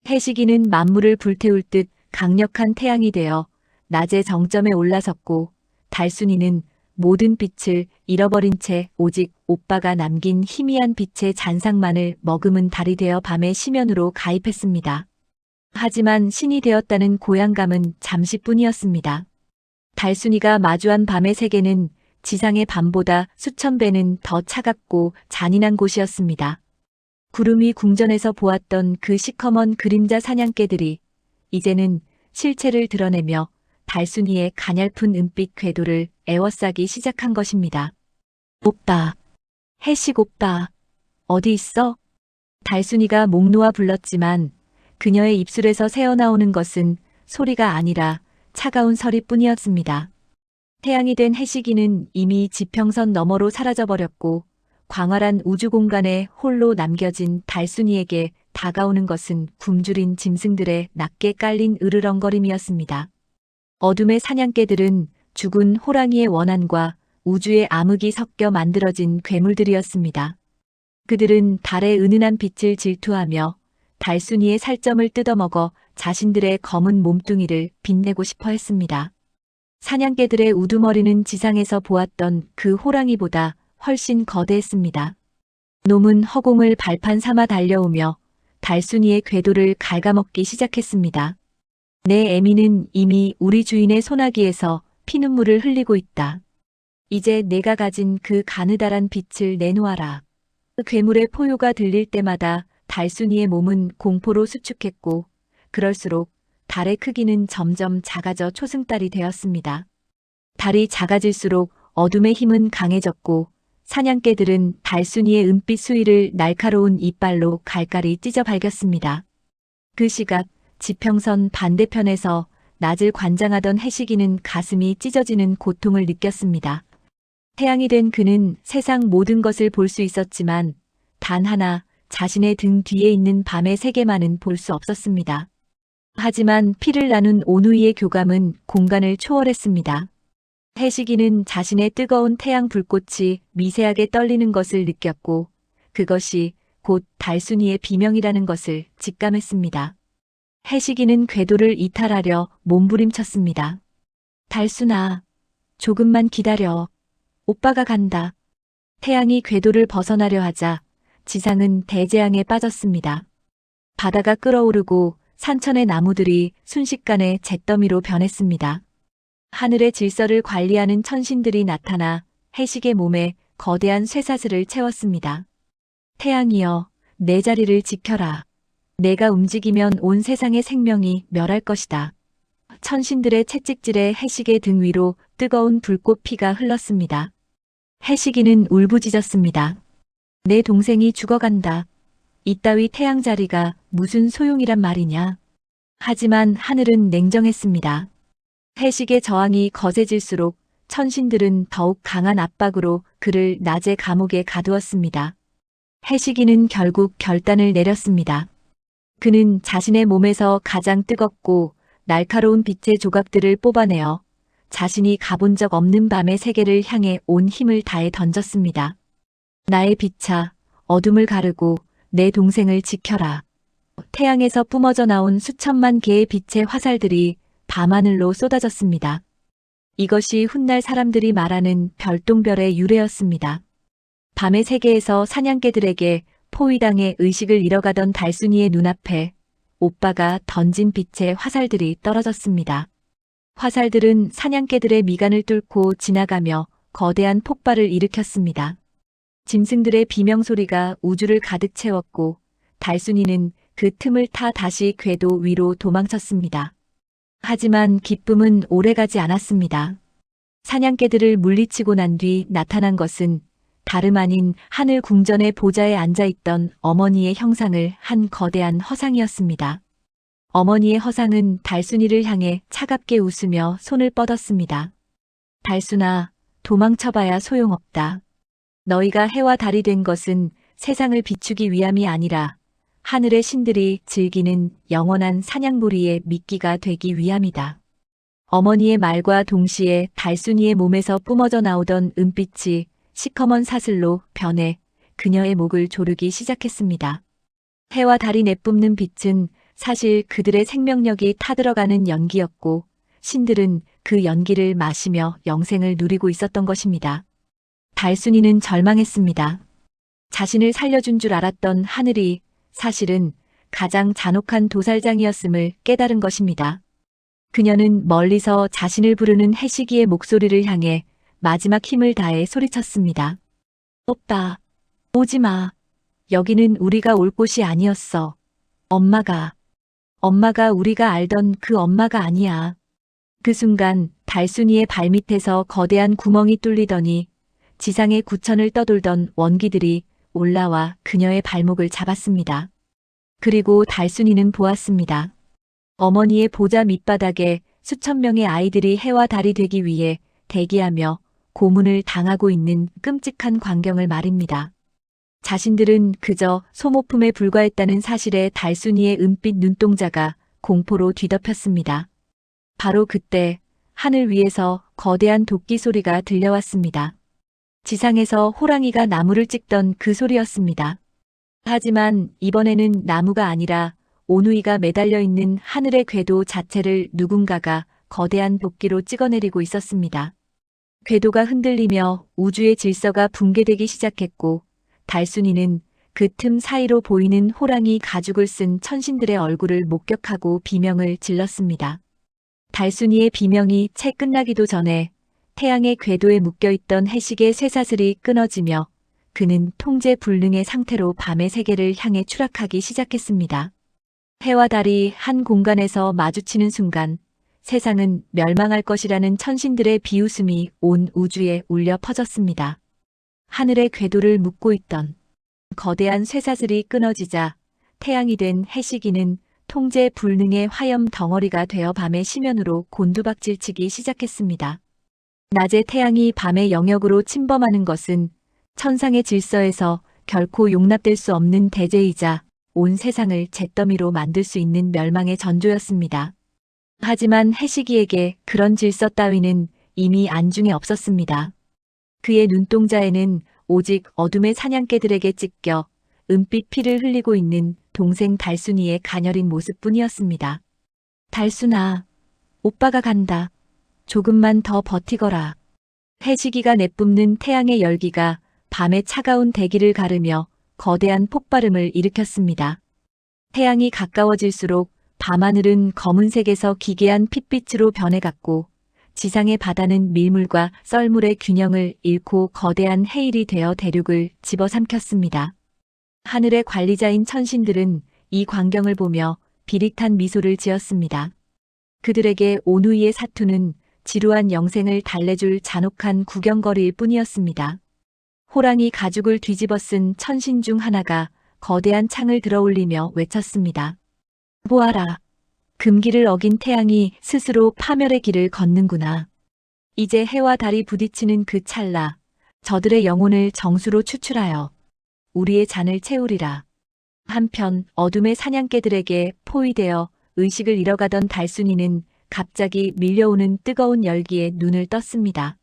해시기는 만물을 불태울 듯 강력한 태양이 되어 낮의 정점에 올라섰고 달순이는 모든 빛을 잃어버린 채 오직 오빠가 남긴 희미한 빛의 잔상만을 머금은 달이 되어 밤의 심연으로 가입했습니다. 하지만 신이 되었다는 고향감은 잠시뿐이었습니다. 달순이가 마주한 밤의 세계는 지상의 밤보다 수천 배는 더 차갑고 잔인한 곳이었습니다. 구름이 궁전에서 보았던 그 시커먼 그림자 사냥개들이 이제는 실체를 드러내며 달순이의 가냘픈 은빛 궤도를 에워싸기 시작한 것입니다. 오빠, 해식 오빠, 어디 있어? 달순이가 목 놓아 불렀지만 그녀의 입술에서 새어나오는 것은 소리가 아니라 차가운 서리뿐이었습니다. 태양이 된 해시기는 이미 지평선 너머로 사라져버렸고 광활한 우주 공간에 홀로 남겨진 달순이에게 다가오는 것은 굶주린 짐승들의 낮게 깔린 으르렁거림이었습니다. 어둠의 사냥개들은 죽은 호랑이의 원한과 우주의 암흑이 섞여 만들어진 괴물들이었습니다. 그들은 달의 은은한 빛을 질투하며 달순이의 살점을 뜯어먹어 자신들의 검은 몸뚱이를 빛내고 싶어 했습니다. 사냥개들의 우두머리는 지상에서 보았던 그 호랑이보다 훨씬 거대했습니다. 놈은 허공을 발판 삼아 달려오며 달순이의 궤도를 갉아먹기 시작했습니다. 내 애미는 이미 우리 주인의 소나기에서 피눈물을 흘리고 있다. 이제 내가 가진 그 가느다란 빛을 내놓아라. 그 괴물의 포효가 들릴 때마다 달순이의 몸은 공포로 수축했고 그럴수록 달의 크기는 점점 작아져 초승달이 되었습니다. 달이 작아질수록 어둠의 힘은 강해졌고 사냥개들은 달순이의 은빛 수위를 날카로운 이빨로 갈갈이 찢어 발겼습니다. 그 시각 지평선 반대편에서 낮을 관장하던 해시기는 가슴이 찢어지는 고통을 느꼈습니다. 태양이 된 그는 세상 모든 것을 볼 수 있었지만 단 하나 자신의 등 뒤에 있는 밤의 세계만은 볼 수 없었습니다. 하지만 피를 나눈 오누이의 교감은 공간을 초월했습니다. 해시기는 자신의 뜨거운 태양 불꽃이 미세하게 떨리는 것을 느꼈고 그것이 곧 달순이의 비명이라는 것을 직감했습니다. 해시기는 궤도를 이탈하려 몸부림쳤습니다. 달순아, 조금만 기다려. 오빠가 간다. 태양이 궤도를 벗어나려 하자 지상은 대재앙에 빠졌습니다. 바다가 끓어오르고 산천의 나무들이 순식간에 잿더미로 변했습니다. 하늘의 질서를 관리하는 천신들이 나타나 해식의 몸에 거대한 쇠사슬을 채웠습니다. 태양이여, 내 자리를 지켜라. 내가 움직이면 온 세상의 생명이 멸할 것이다. 천신들의 채찍질에 해식의 등 위로 뜨거운 불꽃 피가 흘렀습니다. 해시기는 울부짖었습니다. 내 동생이 죽어간다. 이따위 태양 자리가 무슨 소용이란 말이냐. 하지만 하늘은 냉정했습니다. 해식의 저항이 거세질수록 천신들은 더욱 강한 압박으로 그를 낮의 감옥에 가두었습니다. 해시기는 결국 결단을 내렸습니다. 그는 자신의 몸에서 가장 뜨겁고 날카로운 빛의 조각들을 뽑아내어 자신이 가본 적 없는 밤의 세계를 향해 온 힘을 다해 던졌습니다. 나의 빛아, 어둠을 가르고 내 동생을 지켜라. 태양에서 뿜어져 나온 수천만 개의 빛의 화살들이 밤하늘로 쏟아졌습니다. 이것이 훗날 사람들이 말하는 별똥별의 유래였습니다. 밤의 세계에서 사냥개들에게 포위당해 의식을 잃어가던 달순이의 눈앞에 오빠가 던진 빛의 화살들이 떨어졌습니다. 화살들은 사냥개들의 미간을 뚫고 지나가며 거대한 폭발을 일으켰습니다. 짐승들의 비명소리가 우주를 가득 채웠고 달순이는 그 틈을 타 다시 궤도 위로 도망쳤습니다. 하지만 기쁨은 오래가지 않았습니다. 사냥개들을 물리치고 난 뒤 나타난 것은 다름 아닌 하늘 궁전의 보좌에 앉아있던 어머니의 형상을 한 거대한 허상이었습니다. 어머니의 허상은 달순이를 향해 차갑게 웃으며 손을 뻗었습니다. 달순아, 도망쳐봐야 소용없다. 너희가 해와 달이 된 것은 세상을 비추기 위함이 아니라 하늘의 신들이 즐기는 영원한 사냥놀이의 미끼가 되기 위함이다. 어머니의 말과 동시에 달순이의 몸에서 뿜어져 나오던 은빛이 시커먼 사슬로 변해 그녀의 목을 조르기 시작했습니다. 해와 달이 내뿜는 빛은 사실 그들의 생명력이 타들어가는 연기였고 신들은 그 연기를 마시며 영생을 누리고 있었던 것입니다. 달순이는 절망했습니다. 자신을 살려준 줄 알았던 하늘이 사실은 가장 잔혹한 도살장이었음을 깨달은 것입니다. 그녀는 멀리서 자신을 부르는 해시기의 목소리를 향해 마지막 힘을 다해 소리쳤습니다. 오빠, 오지 마. 여기는 우리가 올 곳이 아니었어. 엄마가 우리가 알던 그 엄마가 아니야. 그 순간 달순이의 발밑에서 거대한 구멍이 뚫리더니 지상의 구천을 떠돌던 원기들이 올라와 그녀의 발목을 잡았습니다. 그리고 달순이는 보았습니다. 어머니의 보좌 밑바닥에 수천 명의 아이들이 해와 달이 되기 위해 대기하며 고문을 당하고 있는 끔찍한 광경을 말입니다. 자신들은 그저 소모품에 불과했다는 사실에 달순이의 은빛 눈동자가 공포로 뒤덮였습니다. 바로 그때 하늘 위에서 거대한 도끼 소리가 들려왔습니다. 지상에서 호랑이가 나무를 찍던 그 소리였습니다. 하지만 이번에는 나무가 아니라 오누이가 매달려 있는 하늘의 궤도 자체를 누군가가 거대한 도끼로 찍어내리고 있었습니다. 궤도가 흔들리며 우주의 질서가 붕괴되기 시작했고 달순이는 그 틈 사이로 보이는 호랑이 가죽을 쓴 천신들의 얼굴을 목격하고 비명을 질렀습니다. 달순이의 비명이 채 끝나기도 전에 태양의 궤도에 묶여있던 해식의 쇠사슬이 끊어지며 그는 통제 불능의 상태로 밤의 세계를 향해 추락하기 시작했습니다. 해와 달이 한 공간에서 마주치는 순간 세상은 멸망할 것이라는 천신들의 비웃음이 온 우주에 울려 퍼졌습니다. 하늘의 궤도를 묶고 있던 거대한 쇠사슬이 끊어지자 태양이 된 해시기는 통제 불능의 화염 덩어리가 되어 밤의 심연으로 곤두박질치기 시작했습니다. 낮에 태양이 밤의 영역으로 침범하는 것은 천상의 질서에서 결코 용납될 수 없는 대죄이자 온 세상을 잿더미로 만들 수 있는 멸망의 전조였습니다. 하지만 해시기에게 그런 질서 따위는 이미 안중에 없었습니다. 그의 눈동자에는 오직 어둠의 사냥개들에게 찢겨 은빛 피를 흘리고 있는 동생 달순이의 가녀린 모습뿐이었습니다. 달순아, 오빠가 간다. 조금만 더 버티거라. 해시기가 내뿜는 태양의 열기가 밤의 차가운 대기를 가르며 거대한 폭발음을 일으켰습니다. 태양이 가까워질수록 밤하늘은 검은색에서 기괴한 핏빛으로 변해갔고 지상의 바다는 밀물과 썰물의 균형을 잃고 거대한 해일이 되어 대륙을 집어삼켰습니다. 하늘의 관리자인 천신들은 이 광경을 보며 비릿한 미소를 지었습니다. 그들에게 오누이의 사투는 지루한 영생을 달래줄 잔혹한 구경거리일 뿐이었습니다. 호랑이 가죽을 뒤집어 쓴 천신 중 하나가 거대한 창을 들어올리며 외쳤습니다. 보아라. 금기를 어긴 태양이 스스로 파멸의 길을 걷는구나. 이제 해와 달이 부딪히는 그 찰나 저들의 영혼을 정수로 추출하여 우리의 잔을 채우리라. 한편 어둠의 사냥개들에게 포위되어 의식을 잃어가던 달순이는 갑자기 밀려오는 뜨거운 열기에 눈을 떴습니다.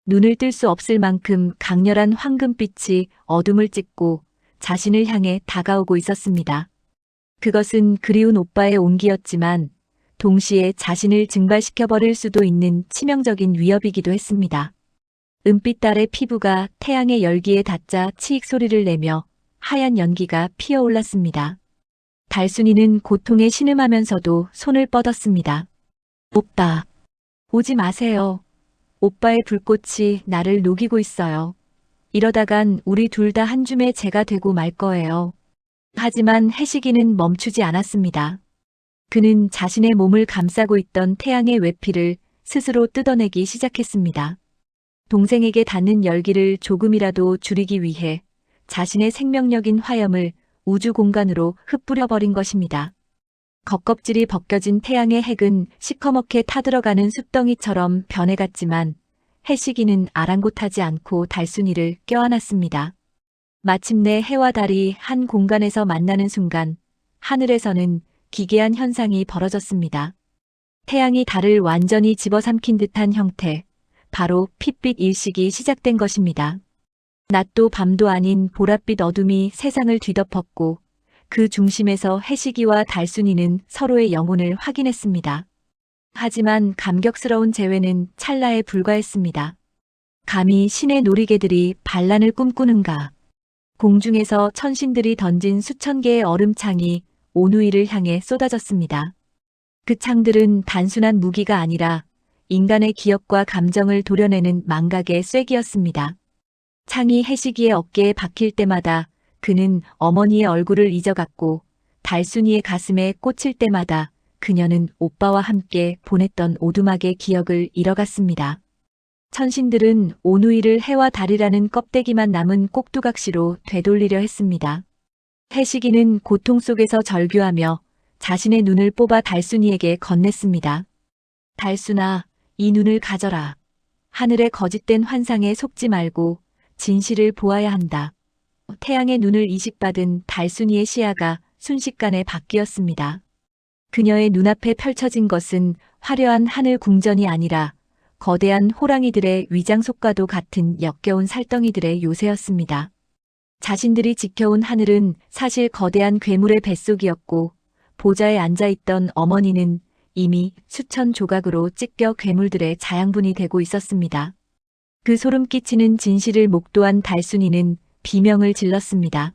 눈을 뜰 수 없을 만큼 강렬한 황금빛이 어둠을 찢고 자신을 향해 다가오고 있었습니다. 그것은 그리운 오빠의 온기였지만 동시에 자신을 증발시켜버릴 수도 있는 치명적인 위협이기도 했습니다. 은빛 달의 피부가 태양의 열기에 닿자 치익 소리를 내며 하얀 연기가 피어올랐습니다. 달순이는 고통에 신음하면서도 손을 뻗었습니다. 오빠, 오지 마세요. 오빠의 불꽃이 나를 녹이고 있어요. 이러다간 우리 둘 다 한 줌의 재가 되고 말 거예요. 하지만 해시기는 멈추지 않았습니다. 그는 자신의 몸을 감싸고 있던 태양의 외피를 스스로 뜯어내기 시작했습니다. 동생에게 닿는 열기를 조금이라도 줄이기 위해 자신의 생명력인 화염을 우주 공간으로 흩뿌려버린 것입니다. 겉껍질이 벗겨진 태양의 핵은 시커멓게 타들어가는 숲덩이처럼 변해갔지만 해시기는 아랑곳하지 않고 달순이를 껴안았습니다. 마침내 해와 달이 한 공간에서 만나는 순간 하늘에서는 기괴한 현상이 벌어졌습니다. 태양이 달을 완전히 집어삼킨 듯한 형태, 바로 핏빛 일식이 시작된 것입니다. 낮도 밤도 아닌 보랏빛 어둠이 세상을 뒤덮었고 그 중심에서 해시기와 달순이는 서로의 영혼을 확인했습니다. 하지만 감격스러운 재회는 찰나에 불과했습니다. 감히 신의 놀이개들이 반란을 꿈꾸는가. 공중에서 천신들이 던진 수천 개의 얼음창이 오누이를 향해 쏟아졌습니다. 그 창들은 단순한 무기가 아니라 인간의 기억과 감정을 도려내는 망각의 쐐기였습니다. 창이 해시기의 어깨에 박힐 때마다 그는 어머니의 얼굴을 잊어갔고 달순이의 가슴에 꽂힐 때마다 그녀는 오빠와 함께 보냈던 오두막의 기억을 잃어갔습니다. 천신들은 오누이를 해와 달이라는 껍데기만 남은 꼭두각시로 되돌리려 했습니다. 해시기는 고통 속에서 절규하며 자신의 눈을 뽑아 달순이에게 건넸습니다. 달순아, 이 눈을 가져라. 하늘의 거짓된 환상에 속지 말고 진실을 보아야 한다. 태양의 눈을 이식받은 달순이의 시야가 순식간에 바뀌었습니다. 그녀의 눈앞에 펼쳐진 것은 화려한 하늘 궁전이 아니라 거대한 호랑이들의 위장속과도 같은 역겨운 살덩이들의 요새였습니다. 자신들이 지켜온 하늘은 사실 거대한 괴물의 뱃속이었고 보좌에 앉아있던 어머니는 이미 수천 조각으로 찢겨 괴물들의 자양분이 되고 있었습니다. 그 소름 끼치는 진실을 목도한 달순이는 비명을 질렀습니다.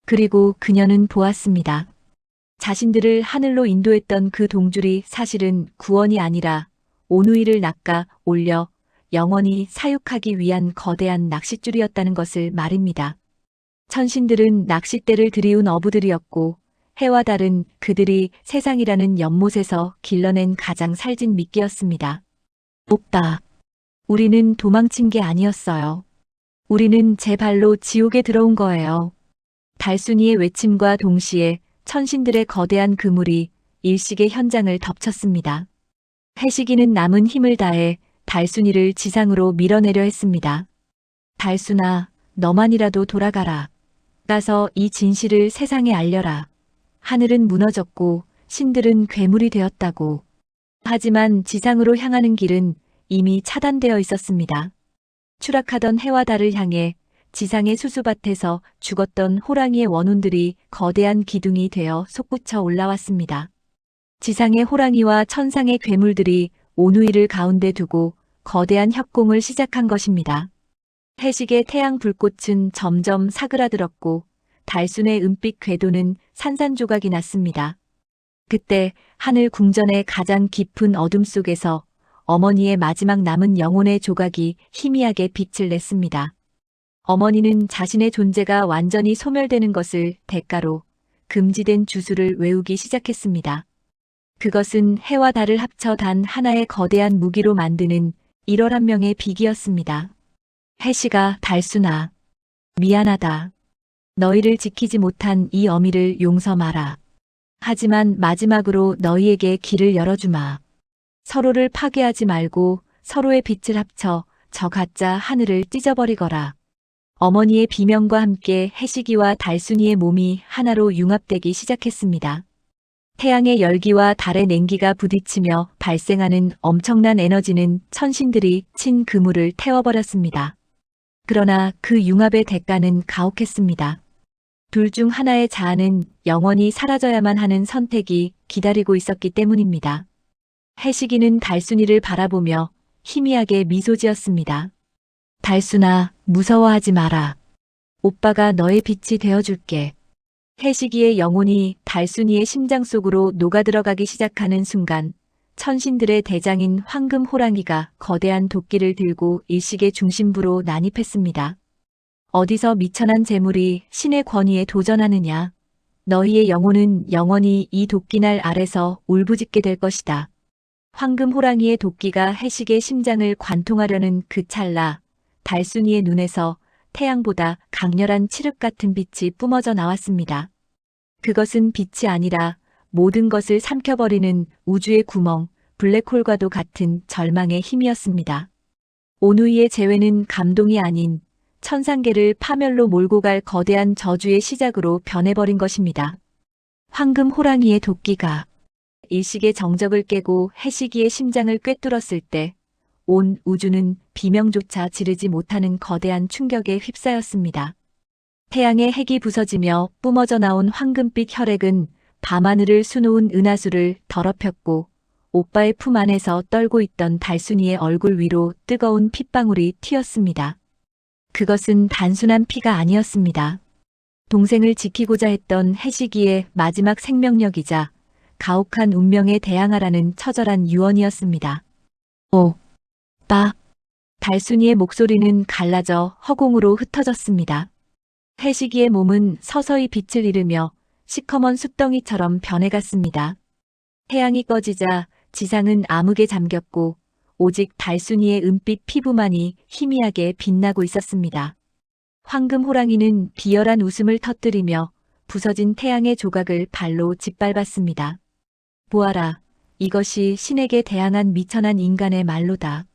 그리고 그녀는 보았습니다. 자신들을 하늘로 인도했던 그 동줄이 사실은 구원이 아니라 오누이를 낚아 올려 영원히 사육하기 위한 거대한 낚싯줄이었다는 것을 말입니다. 천신들은 낚싯대를 들이운 어부들이었고 해와 달은 그들이 세상이라는 연못에서 길러낸 가장 살진 미끼였습니다. 오빠, 우리는 도망친 게 아니었어요. 우리는 제 발로 지옥에 들어온 거예요. 달순이의 외침과 동시에 천신들의 거대한 그물이 일식의 현장을 덮쳤습니다. 해시기는 남은 힘을 다해 달순이를 지상으로 밀어내려 했습니다. 달순아, 너만이라도 돌아가라. 가서 이 진실을 세상에 알려라. 하늘은 무너졌고 신들은 괴물이 되었다고. 하지만 지상으로 향하는 길은 이미 차단되어 있었습니다. 추락하던 해와 달을 향해 지상의 수수밭에서 죽었던 호랑이의 원혼들이 거대한 기둥이 되어 솟구쳐 올라왔습니다. 지상의 호랑이와 천상의 괴물들이 오누이를 가운데 두고 거대한 협공을 시작한 것입니다. 해식의 태양 불꽃은 점점 사그라들었고 달순의 은빛 궤도는 산산조각이 났습니다. 그때 하늘 궁전의 가장 깊은 어둠 속에서 어머니의 마지막 남은 영혼의 조각이 희미하게 빛을 냈습니다. 어머니는 자신의 존재가 완전히 소멸되는 것을 대가로 금지된 주술을 외우기 시작했습니다. 그것은 해와 달을 합쳐 단 하나의 거대한 무기로 만드는 1월 1명의 비기였습니다. 해시가 달순아, 미안하다. 너희를 지키지 못한 이 어미를 용서 마라. 하지만 마지막으로 너희에게 길을 열어주마. 서로를 파괴하지 말고 서로의 빛을 합쳐 저 가짜 하늘을 찢어버리거라. 어머니의 비명과 함께 해시기와 달순이의 몸이 하나로 융합되기 시작했습니다. 태양의 열기와 달의 냉기가 부딪히며 발생하는 엄청난 에너지는 천신들이 친 그물을 태워버렸습니다. 그러나 그 융합의 대가는 가혹했습니다. 둘 중 하나의 자아는 영원히 사라져야만 하는 선택이 기다리고 있었기 때문입니다. 해시기는 달순이를 바라보며 희미하게 미소 지었습니다. 달순아, 무서워하지 마라. 오빠가 너의 빛이 되어줄게. 해시기의 영혼이 달순이의 심장 속으로 녹아들어가기 시작하는 순간 천신들의 대장인 황금 호랑이가 거대한 도끼를 들고 일식의 중심부로 난입했습니다. 어디서 미천한 재물이 신의 권위에 도전하느냐. 너희의 영혼은 영원히 이 도끼날 아래서 울부짖게 될 것이다. 황금 호랑이의 도끼가 해식의 심장을 관통하려는 그 찰나 달순이의 눈에서 태양보다 강렬한 칠흑 같은 빛이 뿜어져 나왔습니다. 그것은 빛이 아니라 모든 것을 삼켜버리는 우주의 구멍, 블랙홀과도 같은 절망의 힘이었습니다. 오누이의 재회는 감동이 아닌 천상계를 파멸로 몰고 갈 거대한 저주의 시작으로 변해버린 것입니다. 황금 호랑이의 도끼가 일식의 정적을 깨고 해시기의 심장을 꿰뚫었을 때 온 우주는 비명조차 지르지 못하는 거대한 충격에 휩싸였습니다. 태양의 핵이 부서지며 뿜어져 나온 황금빛 혈액은 밤하늘을 수놓은 은하수를 더럽혔고 오빠의 품 안에서 떨고 있던 달순이의 얼굴 위로 뜨거운 핏방울이 튀었습니다. 그것은 단순한 피가 아니었습니다. 동생을 지키고자 했던 해시기의 마지막 생명력이자 가혹한 운명에 대항하라는 처절한 유언이었습니다. 오빠. 달순이의 목소리는 갈라져 허공으로 흩어졌습니다. 해시기의 몸은 서서히 빛을 잃으며 시커먼 숯덩이처럼 변해갔습니다. 태양이 꺼지자 지상은 암흑에 잠겼고 오직 달순이의 은빛 피부만이 희미하게 빛나고 있었습니다. 황금 호랑이는 비열한 웃음을 터뜨리며 부서진 태양의 조각을 발로 짓밟았습니다. 보아라, 이것이 신에게 대항한 미천한 인간의 말로다.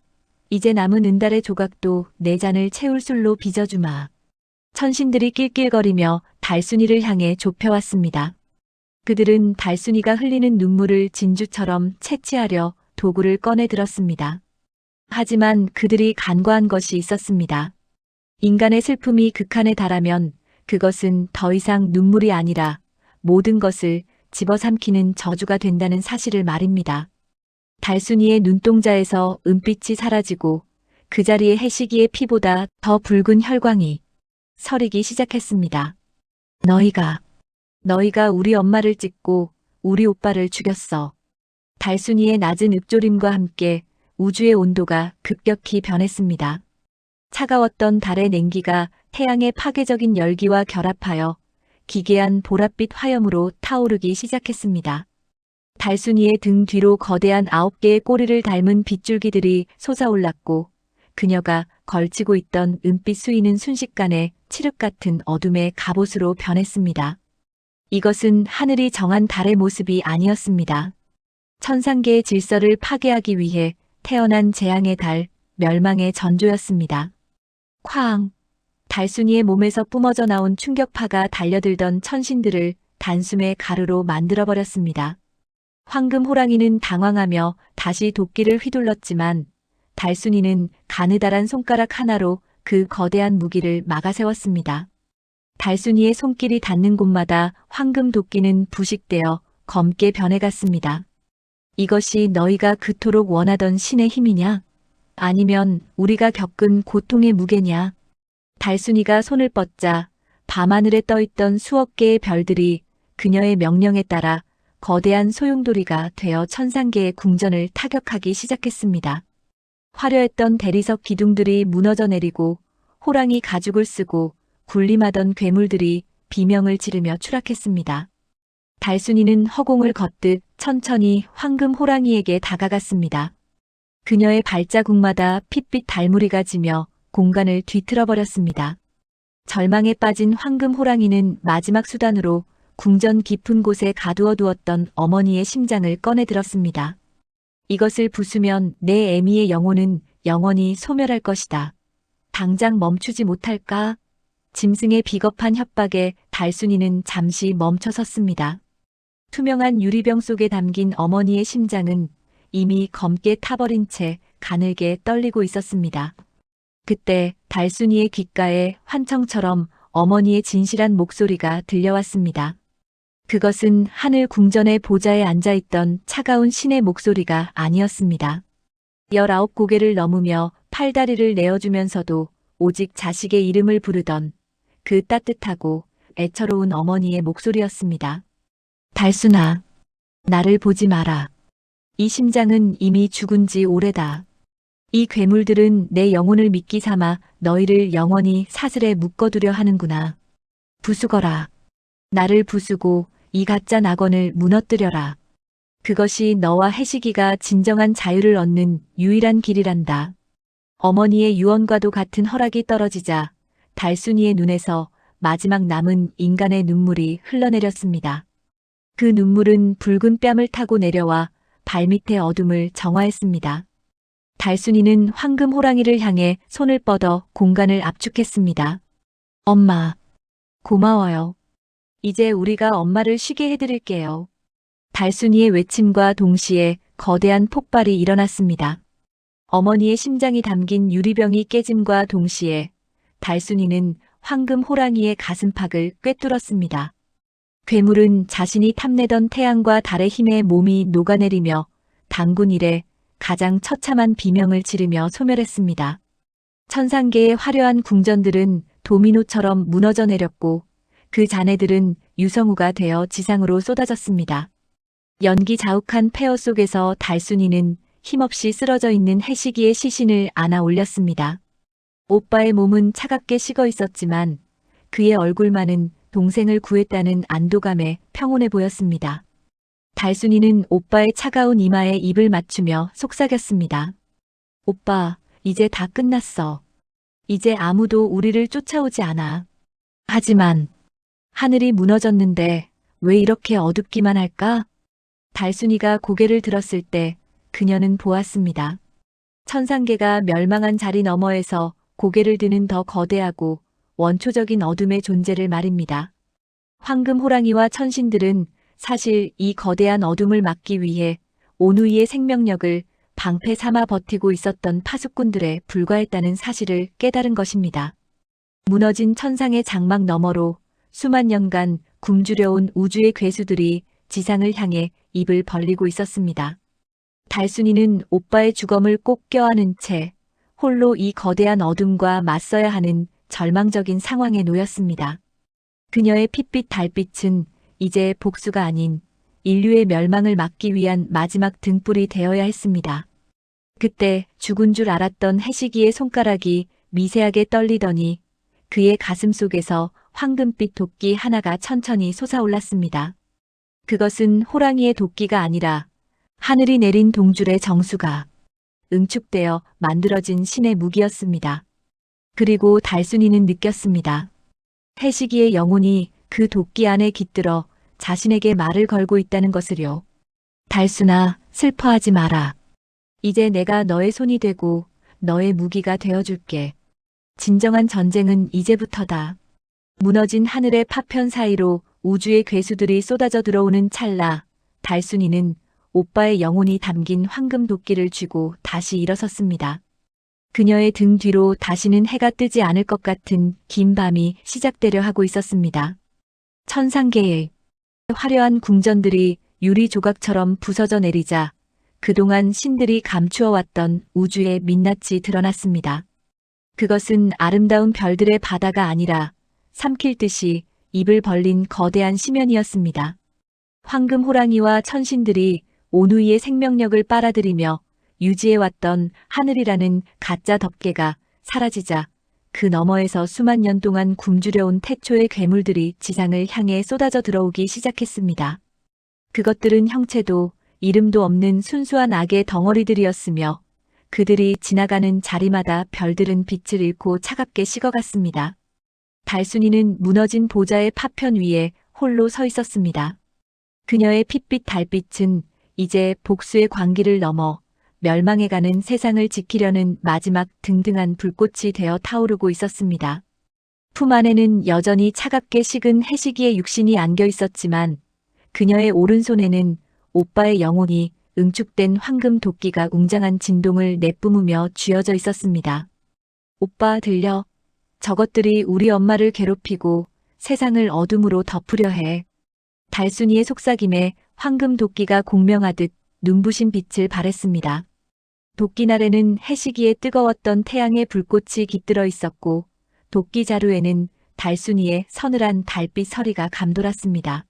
이제 남은 은달의 조각도 내 잔을 채울 술로 빚어주마. 천신들이 낄낄거리며 달순이를 향해 좁혀왔습니다. 그들은 달순이가 흘리는 눈물을 진주처럼 채취하려 도구를 꺼내 들었습니다. 하지만 그들이 간과한 것이 있었습니다. 인간의 슬픔이 극한에 달하면 그것은 더 이상 눈물이 아니라 모든 것을 집어삼키는 저주가 된다는 사실을 말입니다. 달순이의 눈동자에서 은빛이 사라지고 그 자리에 해시기의 피보다 더 붉은 혈광이 서리기 시작했습니다. 너희가 우리 엄마를 찢고 우리 오빠를 죽였어. 달순이의 낮은 읊조림과 함께 우주의 온도가 급격히 변했습니다. 차가웠던 달의 냉기가 태양의 파괴적인 열기와 결합하여 기괴한 보랏빛 화염으로 타오르기 시작했습니다. 달순이의 등 뒤로 거대한 9개의 꼬리를 닮은 빗줄기들이 솟아올랐고 그녀가 걸치고 있던 은빛 수의는 순식간에 칠흑 같은 어둠의 갑옷으로 변했습니다. 이것은 하늘이 정한 달의 모습이 아니었습니다. 천상계의 질서를 파괴하기 위해 태어난 재앙의 달, 멸망의 전조였습니다. 쾅! 달순이의 몸에서 뿜어져 나온 충격파가 달려들던 천신들을 단숨에 가루로 만들어버렸습니다. 황금 호랑이는 당황하며 다시 도끼를 휘둘렀지만 달순이는 가느다란 손가락 하나로 그 거대한 무기를 막아세웠습니다. 달순이의 손길이 닿는 곳마다 황금 도끼는 부식되어 검게 변해갔습니다. 이것이 너희가 그토록 원하던 신의 힘이냐? 아니면 우리가 겪은 고통의 무게냐? 달순이가 손을 뻗자 밤하늘에 떠있던 수억 개의 별들이 그녀의 명령에 따라 거대한 소용돌이가 되어 천상계의 궁전을 타격하기 시작했습니다. 화려했던 대리석 기둥들이 무너져 내리고 호랑이 가죽을 쓰고 군림하던 괴물들이 비명을 지르며 추락했습니다. 달순이는 허공을 걷듯 천천히 황금 호랑이에게 다가갔습니다. 그녀의 발자국마다 핏빛 달무리가 지며 공간을 뒤틀어버렸습니다. 절망에 빠진 황금 호랑이는 마지막 수단으로 궁전 깊은 곳에 가두어 두었던 어머니의 심장을 꺼내 들었습니다. 이것을 부수면 내 애미의 영혼은 영원히 소멸할 것이다. 당장 멈추지 못할까? 짐승의 비겁한 협박에 달순이는 잠시 멈춰 섰습니다. 투명한 유리병 속에 담긴 어머니의 심장은 이미 검게 타버린 채 가늘게 떨리고 있었습니다. 그때 달순이의 귓가에 환청처럼 어머니의 진실한 목소리가 들려왔습니다. 그것은 하늘 궁전의 보좌에 앉아있던 차가운 신의 목소리가 아니었습니다. 19고개를 넘으며 팔다리를 내어주면서도 오직 자식의 이름을 부르던 그 따뜻하고 애처로운 어머니의 목소리였습니다. 달순아, 나를 보지 마라. 이 심장은 이미 죽은 지 오래다. 이 괴물들은 내 영혼을 미끼 삼아 너희를 영원히 사슬에 묶어두려 하는구나. 부수거라. 나를 부수고 이 가짜 낙원을 무너뜨려라. 그것이 너와 해시기가 진정한 자유를 얻는 유일한 길이란다. 어머니의 유언과도 같은 허락이 떨어지자 달순이의 눈에서 마지막 남은 인간의 눈물이 흘러내렸습니다. 그 눈물은 붉은 뺨을 타고 내려와 발밑의 어둠을 정화했습니다. 달순이는 황금 호랑이를 향해 손을 뻗어 공간을 압축했습니다. 엄마, 고마워요. 이제 우리가 엄마를 쉬게 해드릴게요. 달순이의 외침과 동시에 거대한 폭발이 일어났습니다. 어머니의 심장이 담긴 유리병이 깨짐과 동시에 달순이는 황금 호랑이의 가슴팍을 꿰뚫었습니다. 괴물은 자신이 탐내던 태양과 달의 힘에 몸이 녹아내리며 단군 이래 가장 처참한 비명을 지르며 소멸했습니다. 천상계의 화려한 궁전들은 도미노처럼 무너져 내렸고 그 잔해들은 유성우가 되어 지상으로 쏟아졌습니다. 연기 자욱한 폐허 속에서 달순이는 힘없이 쓰러져 있는 해시기의 시신을 안아 올렸습니다. 오빠의 몸은 차갑게 식어 있었지만 그의 얼굴만은 동생을 구했다는 안도감에 평온해 보였습니다. 달순이는 오빠의 차가운 이마에 입을 맞추며 속삭였습니다. 오빠, 이제 다 끝났어. 이제 아무도 우리를 쫓아오지 않아. 하지만 하늘이 무너졌는데 왜 이렇게 어둡기만 할까? 달순이가 고개를 들었을 때 그녀는 보았습니다. 천상계가 멸망한 자리 너머에서 고개를 드는 더 거대하고 원초적인 어둠의 존재를 말입니다. 황금 호랑이와 천신들은 사실 이 거대한 어둠을 막기 위해 오누이의 생명력을 방패 삼아 버티고 있었던 파수꾼들에 불과했다는 사실을 깨달은 것입니다. 무너진 천상의 장막 너머로 수만 년간 굶주려온 우주의 괴수들이 지상을 향해 입을 벌리고 있었습니다. 달순이는 오빠의 주검을 꼭 껴안은 채 홀로 이 거대한 어둠과 맞서야 하는 절망적인 상황에 놓였습니다. 그녀의 핏빛 달빛은 이제 복수가 아닌 인류의 멸망을 막기 위한 마지막 등불이 되어야 했습니다. 그때 죽은 줄 알았던 해시기의 손가락이 미세하게 떨리더니 그의 가슴 속에서 황금빛 도끼 하나가 천천히 솟아올랐습니다. 그것은 호랑이의 도끼가 아니라 하늘이 내린 동줄의 정수가 응축되어 만들어진 신의 무기였습니다. 그리고 달순이는 느꼈습니다. 해시기의 영혼이 그 도끼 안에 깃들어 자신에게 말을 걸고 있다는 것을요. 달순아, 슬퍼하지 마라. 이제 내가 너의 손이 되고 너의 무기가 되어줄게. 진정한 전쟁은 이제부터다. 무너진 하늘의 파편 사이로 우주의 괴수들이 쏟아져 들어오는 찰나, 달순이는 오빠의 영혼이 담긴 황금 도끼를 쥐고 다시 일어섰습니다. 그녀의 등 뒤로 다시는 해가 뜨지 않을 것 같은 긴 밤이 시작되려 하고 있었습니다. 천상계의 화려한 궁전들이 유리 조각처럼 부서져 내리자 그동안 신들이 감추어왔던 우주의 민낯이 드러났습니다. 그것은 아름다운 별들의 바다가 아니라 삼킬 듯이 입을 벌린 거대한 심연이었습니다. 황금 호랑이와 천신들이 오누이의 생명력을 빨아들이며 유지해왔던 하늘이라는 가짜 덮개가 사라지자 그 너머에서 수만 년 동안 굶주려온 태초의 괴물들이 지상을 향해 쏟아져 들어오기 시작했습니다. 그것들은 형체도 이름도 없는 순수한 악의 덩어리들이었으며 그들이 지나가는 자리마다 별들은 빛을 잃고 차갑게 식어갔습니다. 달순이는 무너진 보좌의 파편 위에 홀로 서 있었습니다. 그녀의 핏빛 달빛은 이제 복수의 광기를 넘어 멸망해가는 세상을 지키려는 마지막 등등한 불꽃이 되어 타오르고 있었습니다. 품 안에는 여전히 차갑게 식은 해시기의 육신이 안겨 있었지만 그녀의 오른손에는 오빠의 영혼이 응축된 황금 도끼가 웅장한 진동을 내뿜으며 쥐어져 있었습니다. 오빠 들려? 저것들이 우리 엄마를 괴롭히고 세상을 어둠으로 덮으려 해. 달순이의 속삭임에 황금 도끼가 공명하듯 눈부신 빛을 발했습니다. 도끼날에는 해시기에 뜨거웠던 태양의 불꽃이 깃들어 있었고 도끼 자루에는 달순이의 서늘한 달빛 서리가 감돌았습니다.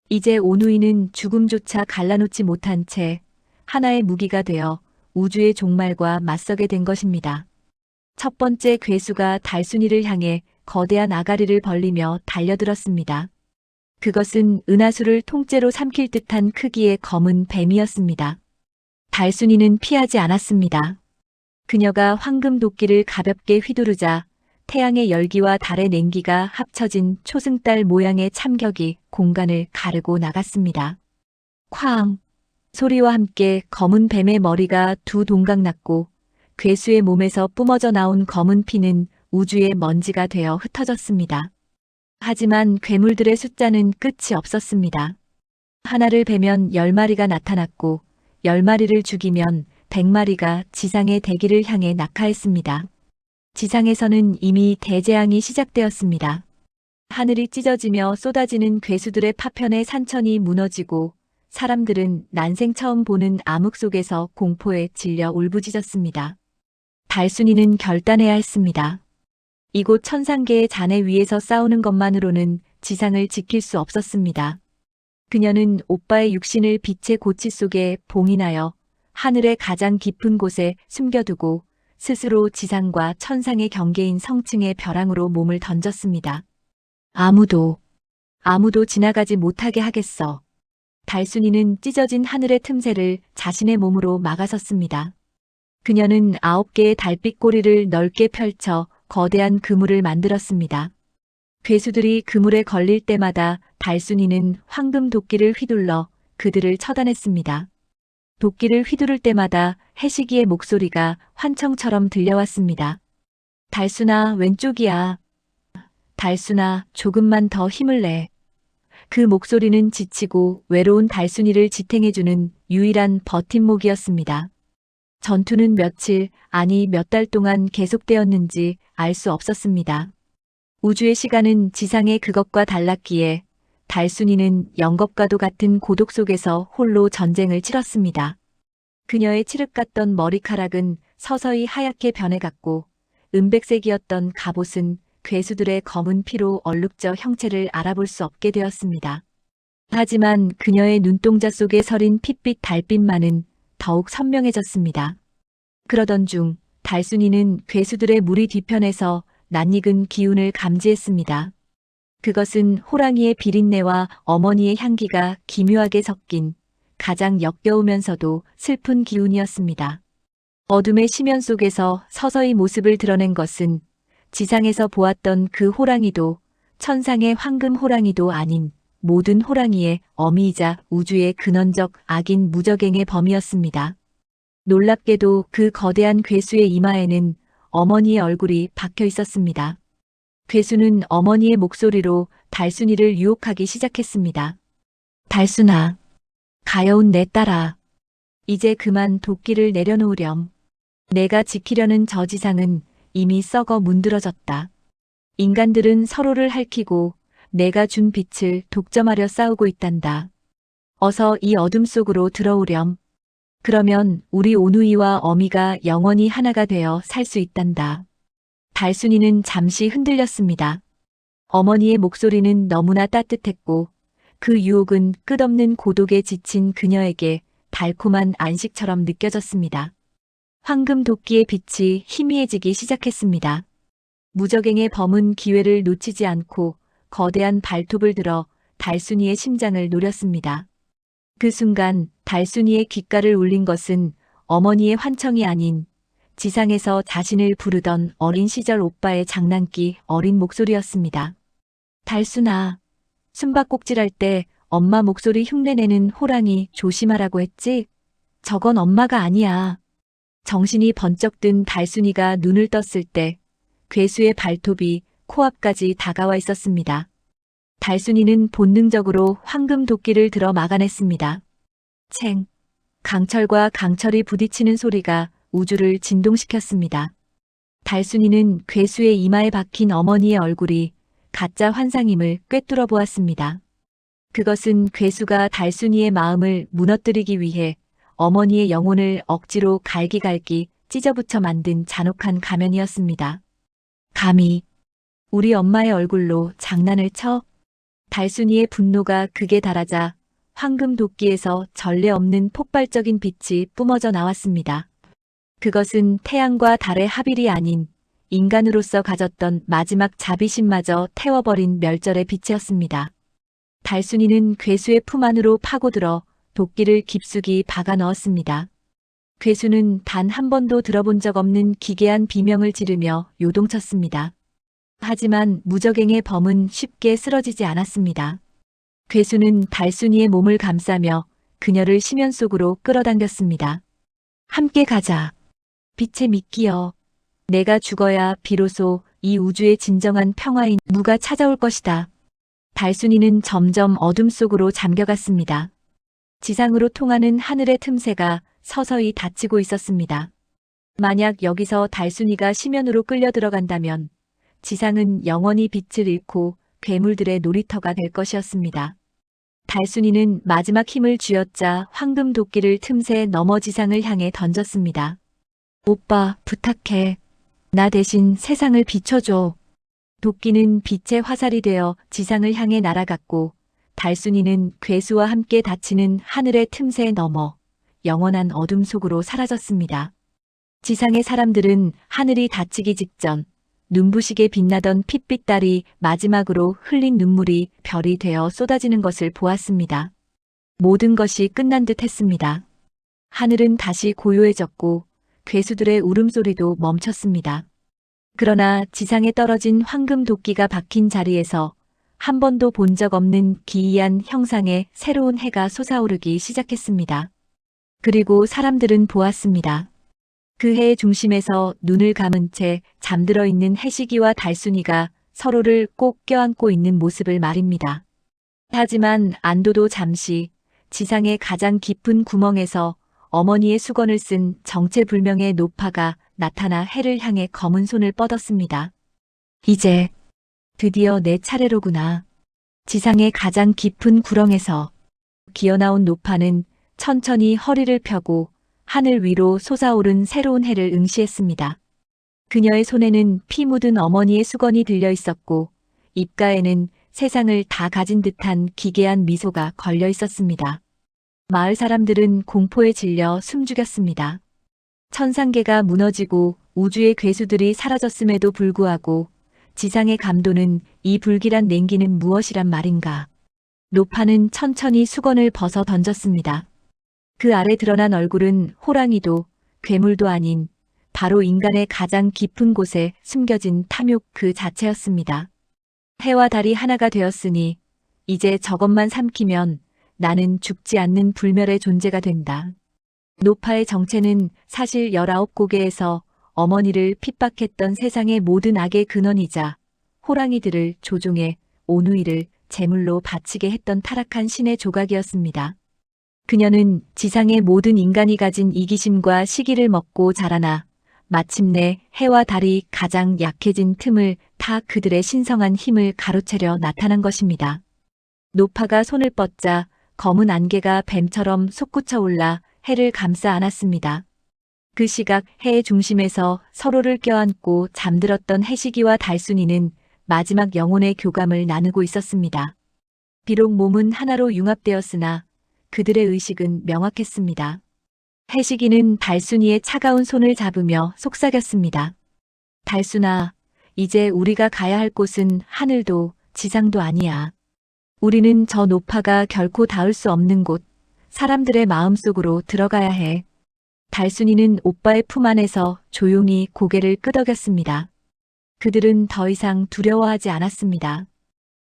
이제 오누이는 죽음조차 갈라놓지 못한 채 하나의 무기가 되어 우주의 종말과 맞서게 된 것입니다. 첫 번째 괴수가 달순이를 향해 거대한 아가리를 벌리며 달려들었습니다. 그것은 은하수를 통째로 삼킬 듯한 크기의 검은 뱀이었습니다. 달순이는 피하지 않았습니다. 그녀가 황금 도끼를 가볍게 휘두르자 태양의 열기와 달의 냉기가 합쳐진 초승달 모양의 참격이 공간을 가르고 나갔습니다. 쾅! 소리와 함께 검은 뱀의 머리가 두 동강 났고 괴수의 몸에서 뿜어져 나온 검은 피는 우주의 먼지가 되어 흩어졌습니다. 하지만 괴물들의 숫자는 끝이 없었습니다. 하나를 베면 10마리가 나타났고 10마리를 죽이면 100마리가 지상의 대기를 향해 낙하했습니다. 지상에서는 이미 대재앙이 시작되었습니다. 하늘이 찢어지며 쏟아지는 괴수들의 파편에 산천이 무너지고 사람들은 난생 처음 보는 암흑 속에서 공포에 질려 울부짖었습니다. 달순이는 결단해야 했습니다. 이곳 천상계의 잔해 위에서 싸우는 것만으로는 지상을 지킬 수 없었습니다. 그녀는 오빠의 육신을 빛의 고치 속에 봉인하여 하늘의 가장 깊은 곳에 숨겨두고 스스로 지상과 천상의 경계인 성층의 벼랑으로 몸을 던졌습니다. 아무도 지나가지 못하게 하겠어. 달순이는 찢어진 하늘의 틈새를 자신의 몸으로 막아섰습니다. 그녀는 9개의 달빛 꼬리를 넓게 펼쳐 거대한 그물을 만들었습니다. 괴수들이 그물에 걸릴 때마다 달순이는 황금 도끼를 휘둘러 그들을 처단했습니다. 도끼를 휘두를 때마다 해시기의 목소리가 환청처럼 들려왔습니다. 달순아, 왼쪽이야. 달순아, 조금만 더 힘을 내. 그 목소리는 지치고 외로운 달순이를 지탱해주는 유일한 버팀목이었습니다. 전투는 며칠, 아니 몇 달 동안 계속되었는지 알 수 없었습니다. 우주의 시간은 지상의 그것과 달랐기에 달순이는 영겁과도 같은 고독 속에서 홀로 전쟁을 치렀습니다. 그녀의 칠흑 같던 머리카락은 서서히 하얗게 변해갔고 은백색이었던 갑옷은 괴수들의 검은 피로 얼룩져 형체를 알아볼 수 없게 되었습니다. 하지만 그녀의 눈동자 속에 서린 핏빛 달빛만은 더욱 선명해졌습니다. 그러던 중 달순이는 괴수들의 무리 뒤편에서 낯익은 기운을 감지했습니다. 그것은 호랑이의 비린내와 어머니의 향기가 기묘하게 섞인 가장 역겨우면서도 슬픈 기운이었습니다. 어둠의 심연 속에서 서서히 모습을 드러낸 것은 지상에서 보았던 그 호랑이도 천상의 황금 호랑이도 아닌 모든 호랑이의 어미이자 우주의 근원적 악인 무적행의 범이었습니다. 놀랍게도 그 거대한 괴수의 이마에는 어머니의 얼굴이 박혀 있었습니다. 괴수는 어머니의 목소리로 달순이를 유혹하기 시작했습니다. 달순아, 가여운 내 딸아. 이제 그만 도끼를 내려놓으렴. 내가 지키려는 저 지상은 이미 썩어 문드러졌다. 인간들은 서로를 핥히고 내가 준 빛을 독점하려 싸우고 있단다. 어서 이 어둠 속으로 들어오렴. 그러면 우리 오누이와 어미가 영원히 하나가 되어 살 수 있단다. 달순이는 잠시 흔들렸습니다. 어머니의 목소리는 너무나 따뜻했고 그 유혹은 끝없는 고독에 지친 그녀에게 달콤한 안식처럼 느껴졌습니다. 황금 도끼의 빛이 희미해지기 시작했습니다. 무적행의 범은 기회를 놓치지 않고 거대한 발톱을 들어 달순이의 심장을 노렸습니다. 그 순간 달순이의 귓가를 울린 것은 어머니의 환청이 아닌 지상에서 자신을 부르던 어린 시절 오빠의 장난기 어린 목소리였습니다. 달순아, 숨바꼭질할 때 엄마 목소리 흉내내는 호랑이 조심하라고 했지? 저건 엄마가 아니야. 정신이 번쩍 든 달순이가 눈을 떴을 때 괴수의 발톱이 코앞까지 다가와 있었습니다. 달순이는 본능적으로 황금 도끼를 들어 막아냈습니다. 챙! 강철과 강철이 부딪히는 소리가 우주를 진동시켰습니다. 달순이는 괴수의 이마에 박힌 어머니의 얼굴이 가짜 환상임을 꿰뚫어 보았습니다. 그것은 괴수가 달순이의 마음을 무너뜨리기 위해 어머니의 영혼을 억지로 갈기갈기 찢어붙여 만든 잔혹한 가면이었습니다. 감히 우리 엄마의 얼굴로 장난을 쳐? 달순이의 분노가 극에 달하자 황금 도끼에서 전례 없는 폭발적인 빛이 뿜어져 나왔습니다. 그것은 태양과 달의 합일이 아닌 인간으로서 가졌던 마지막 자비심마저 태워버린 멸절의 빛이었습니다. 달순이는 괴수의 품 안으로 파고들어 도끼를 깊숙이 박아 넣었습니다. 괴수는 단 한 번도 들어본 적 없는 기괴한 비명을 지르며 요동쳤습니다. 하지만 무적행의 범은 쉽게 쓰러지지 않았습니다. 괴수는 달순이의 몸을 감싸며 그녀를 심연 속으로 끌어당겼습니다. 함께 가자. 빛의 미끼여. 내가 죽어야 비로소 이 우주의 진정한 평화인 무가 찾아올 것이다. 달순이는 점점 어둠 속으로 잠겨갔습니다. 지상으로 통하는 하늘의 틈새가 서서히 닫히고 있었습니다. 만약 여기서 달순이가 심연으로 끌려 들어간다면 지상은 영원히 빛을 잃고 괴물들의 놀이터가 될 것이었습니다. 달순이는 마지막 힘을 쥐어짜 황금 도끼를 틈새 너머 지상을 향해 던졌습니다. 오빠, 부탁해. 나 대신 세상을 비춰줘. 도끼는 빛의 화살이 되어 지상을 향해 날아갔고 달순이는 괴수와 함께 닫히는 하늘의 틈새 너머 영원한 어둠 속으로 사라졌습니다. 지상의 사람들은 하늘이 닫히기 직전 눈부시게 빛나던 핏빛 달이 마지막으로 흘린 눈물이 별이 되어 쏟아지는 것을 보았습니다. 모든 것이 끝난 듯 했습니다. 하늘은 다시 고요해졌고 괴수들의 울음소리도 멈췄습니다. 그러나 지상에 떨어진 황금 도끼가 박힌 자리에서 한 번도 본 적 없는 기이한 형상의 새로운 해가 솟아오르기 시작했습니다. 그리고 사람들은 보았습니다. 그 해의 중심에서 눈을 감은 채 잠들어 있는 해시기와 달순이가 서로를 꼭 껴안고 있는 모습을 말입니다. 하지만 안도도 잠시 지상의 가장 깊은 구멍에서 어머니의 수건을 쓴 정체불명의 노파가 나타나 해를 향해 검은 손을 뻗었습니다. 이제 드디어 내 차례로구나. 지상의 가장 깊은 구렁에서 기어나온 노파는 천천히 허리를 펴고 하늘 위로 솟아오른 새로운 해를 응시했습니다. 그녀의 손에는 피 묻은 어머니의 수건이 들려 있었고 입가에는 세상을 다 가진 듯한 기괴한 미소가 걸려 있었습니다. 마을 사람들은 공포에 질려 숨죽였습니다. 천상계가 무너지고 우주의 괴수들이 사라졌음에도 불구하고 지상의 감도는 이 불길한 냉기는 무엇이란 말인가. 노파는 천천히 수건을 벗어 던졌습니다. 그 아래 드러난 얼굴은 호랑이도 괴물도 아닌 바로 인간의 가장 깊은 곳에 숨겨진 탐욕 그 자체였습니다. 해와 달이 하나가 되었으니 이제 저것만 삼키면 나는 죽지 않는 불멸의 존재가 된다. 노파의 정체는 사실 19고개에서 어머니를 핍박했던 세상의 모든 악의 근원이자 호랑이들을 조종해 오누이를 제물로 바치게 했던 타락한 신의 조각이었습니다. 그녀는 지상의 모든 인간이 가진 이기심과 시기를 먹고 자라나 마침내 해와 달이 가장 약해진 틈을 타 그들의 신성한 힘을 가로채려 나타난 것입니다. 노파가 손을 뻗자 검은 안개가 뱀처럼 솟구쳐 올라 해를 감싸 안았습니다. 그 시각 해의 중심에서 서로를 껴안고 잠들었던 해시기와 달순이는 마지막 영혼의 교감을 나누고 있었습니다. 비록 몸은 하나로 융합되었으나 그들의 의식은 명확했습니다. 해시기는 달순이의 차가운 손을 잡으며 속삭였습니다. 달순아, 이제 우리가 가야 할 곳은 하늘도 지상도 아니야. 우리는 저 노파가 결코 닿을 수 없는 곳, 사람들의 마음속으로 들어가야 해. 달순이는 오빠의 품 안에서 조용히 고개를 끄덕였습니다. 그들은 더 이상 두려워하지 않았습니다.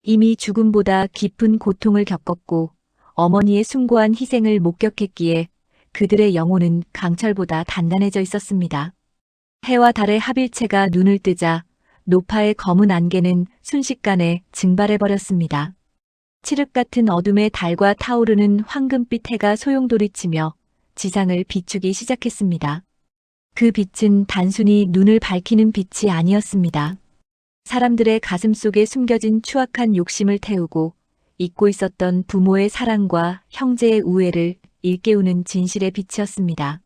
이미 죽음보다 깊은 고통을 겪었고 어머니의 숭고한 희생을 목격했기에 그들의 영혼은 강철보다 단단해져 있었습니다. 해와 달의 합일체가 눈을 뜨자 노파의 검은 안개는 순식간에 증발해버렸습니다. 칠흑 같은 어둠의 달과 타오르는 황금빛 해가 소용돌이치며 지상을 비추기 시작했습니다. 그 빛은 단순히 눈을 밝히는 빛이 아니었습니다. 사람들의 가슴 속에 숨겨진 추악한 욕심을 태우고 잊고 있었던 부모의 사랑과 형제의 우애를 일깨우는 진실의 빛이었습니다.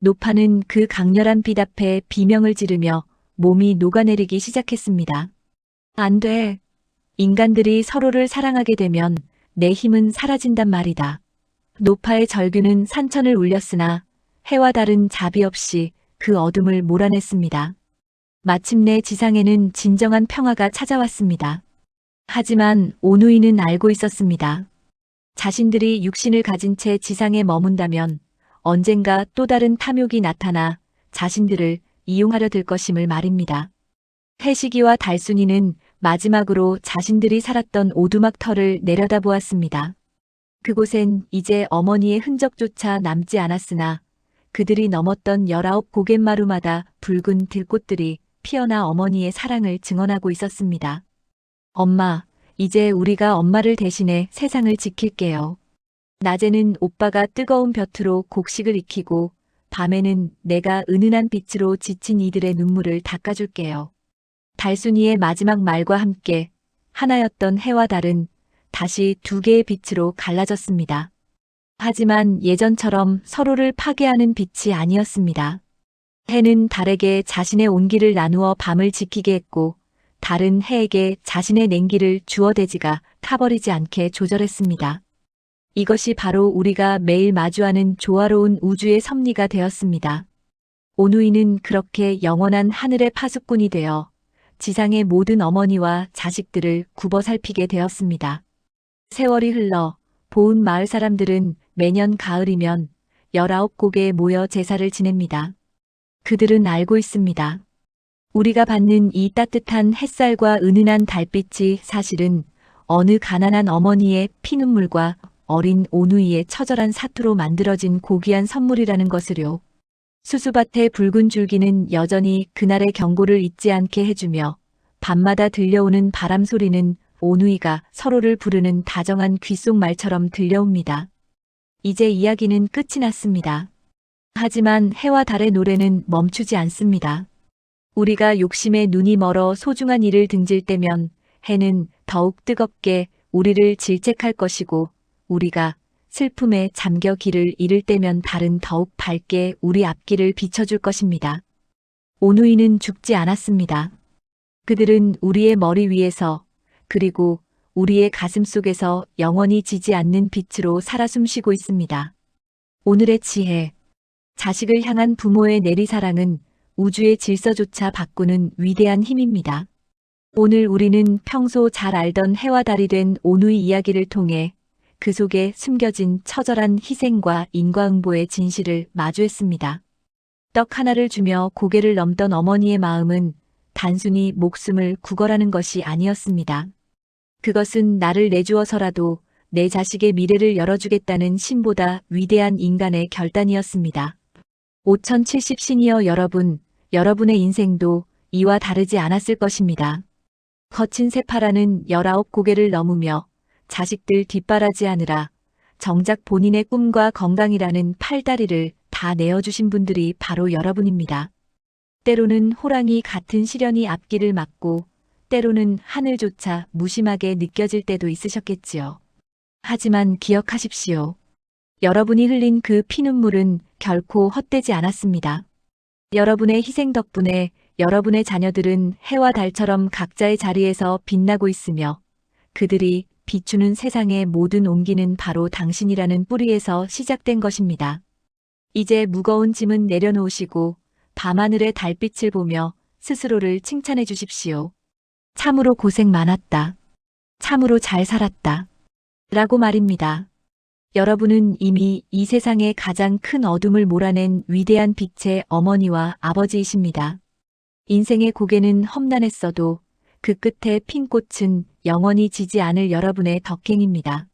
노파는 그 강렬한 빛 앞에 비명을 지르며 몸이 녹아내리기 시작했습니다. 안 돼. 인간들이 서로를 사랑하게 되면 내 힘은 사라진단 말이다. 노파의 절규는 산천을 울렸으나 해와 달은 자비 없이 그 어둠을 몰아냈습니다. 마침내 지상에는 진정한 평화가 찾아왔습니다. 하지만 오누이는 알고 있었습니다. 자신들이 육신을 가진 채 지상에 머문다면 언젠가 또 다른 탐욕이 나타나 자신들을 이용하려 들 것임을 말입니다. 해시기와 달순이는 마지막으로 자신들이 살았던 오두막 터를 내려다보았습니다. 그곳엔 이제 어머니의 흔적조차 남지 않았으나 그들이 넘었던 19 고갯마루마다 붉은 들꽃들이 피어나 어머니의 사랑을 증언하고 있었습니다. 엄마, 이제 우리가 엄마를 대신해 세상을 지킬게요. 낮에는 오빠가 뜨거운 볕으로 곡식을 익히고 밤에는 내가 은은한 빛으로 지친 이들의 눈물을 닦아줄게요. 달순이의 마지막 말과 함께 하나였던 해와 달은 다시 두 개의 빛으로 갈라졌습니다. 하지만 예전처럼 서로를 파괴하는 빛이 아니었습니다. 해는 달에게 자신의 온기를 나누어 밤을 지키게 했고, 달은 해에게 자신의 냉기를 주어대지가 타버리지 않게 조절했습니다. 이것이 바로 우리가 매일 마주하는 조화로운 우주의 섭리가 되었습니다. 오누이는 그렇게 영원한 하늘의 파수꾼이 되어 지상의 모든 어머니와 자식들을 굽어 살피게 되었습니다. 세월이 흘러 보은 마을 사람들은 매년 가을이면 19곡에 모여 제사를 지냅니다. 그들은 알고 있습니다. 우리가 받는 이 따뜻한 햇살과 은은한 달빛이 사실은 어느 가난한 어머니의 피눈물과 어린 오누이의 처절한 사투로 만들어진 고귀한 선물이라는 것을요. 수수밭의 붉은 줄기는 여전히 그날의 경고를 잊지 않게 해주며 밤마다 들려오는 바람 소리는 오누이가 서로를 부르는 다정한 귓속말처럼 들려옵니다. 이제 이야기는 끝이 났습니다. 하지만 해와 달의 노래는 멈추지 않습니다. 우리가 욕심에 눈이 멀어 소중한 일을 등질 때면 해는 더욱 뜨겁게 우리를 질책할 것이고, 우리가 슬픔에 잠겨 길을 잃을 때면 달은 더욱 밝게 우리 앞길을 비춰줄 것입니다. 오누이는 죽지 않았습니다. 그들은 우리의 머리 위에서, 그리고 우리의 가슴 속에서 영원히 지지 않는 빛으로 살아 숨쉬고 있습니다. 오늘의 지혜. 자식을 향한 부모의 내리사랑은 우주의 질서조차 바꾸는 위대한 힘입니다. 오늘 우리는 평소 잘 알던 해와 달이 된 오누이 이야기를 통해 그 속에 숨겨진 처절한 희생과 인과응보의 진실을 마주했습니다. 떡 하나를 주며 고개를 넘던 어머니의 마음은 단순히 목숨을 구걸하는 것이 아니었습니다. 그것은 나를 내주어서라도 내 자식의 미래를 열어주겠다는 신보다 위대한 인간의 결단이었습니다. 5070 시니어 여러분, 여러분의 인생도 이와 다르지 않았을 것입니다. 거친 새파라는 19 고개를 넘으며 자식들 뒷바라지하느라 정작 본인의 꿈과 건강이라는 팔다리를 다 내어주신 분들이 바로 여러분입니다. 때로는 호랑이 같은 시련이 앞길을 막고, 때로는 하늘조차 무심하게 느껴질 때도 있으셨겠지요. 하지만 기억하십시오. 여러분이 흘린 그 피눈물은 결코 헛되지 않았습니다. 여러분의 희생 덕분에 여러분의 자녀들은 해와 달처럼 각자의 자리에서 빛나고 있으며, 그들이 비추는 세상의 모든 온기는 바로 당신이라는 뿌리에서 시작된 것입니다. 이제 무거운 짐은 내려놓으시고 밤하늘의 달빛을 보며 스스로를 칭찬해 주십시오. 참으로 고생 많았다. 참으로 잘 살았다. 라고 말입니다. 여러분은 이미 이 세상의 가장 큰 어둠을 몰아낸 위대한 빛의 어머니와 아버지이십니다. 인생의 고개는 험난했어도 그 끝에 핀 꽃은 영원히 지지 않을 여러분의 덕행입니다.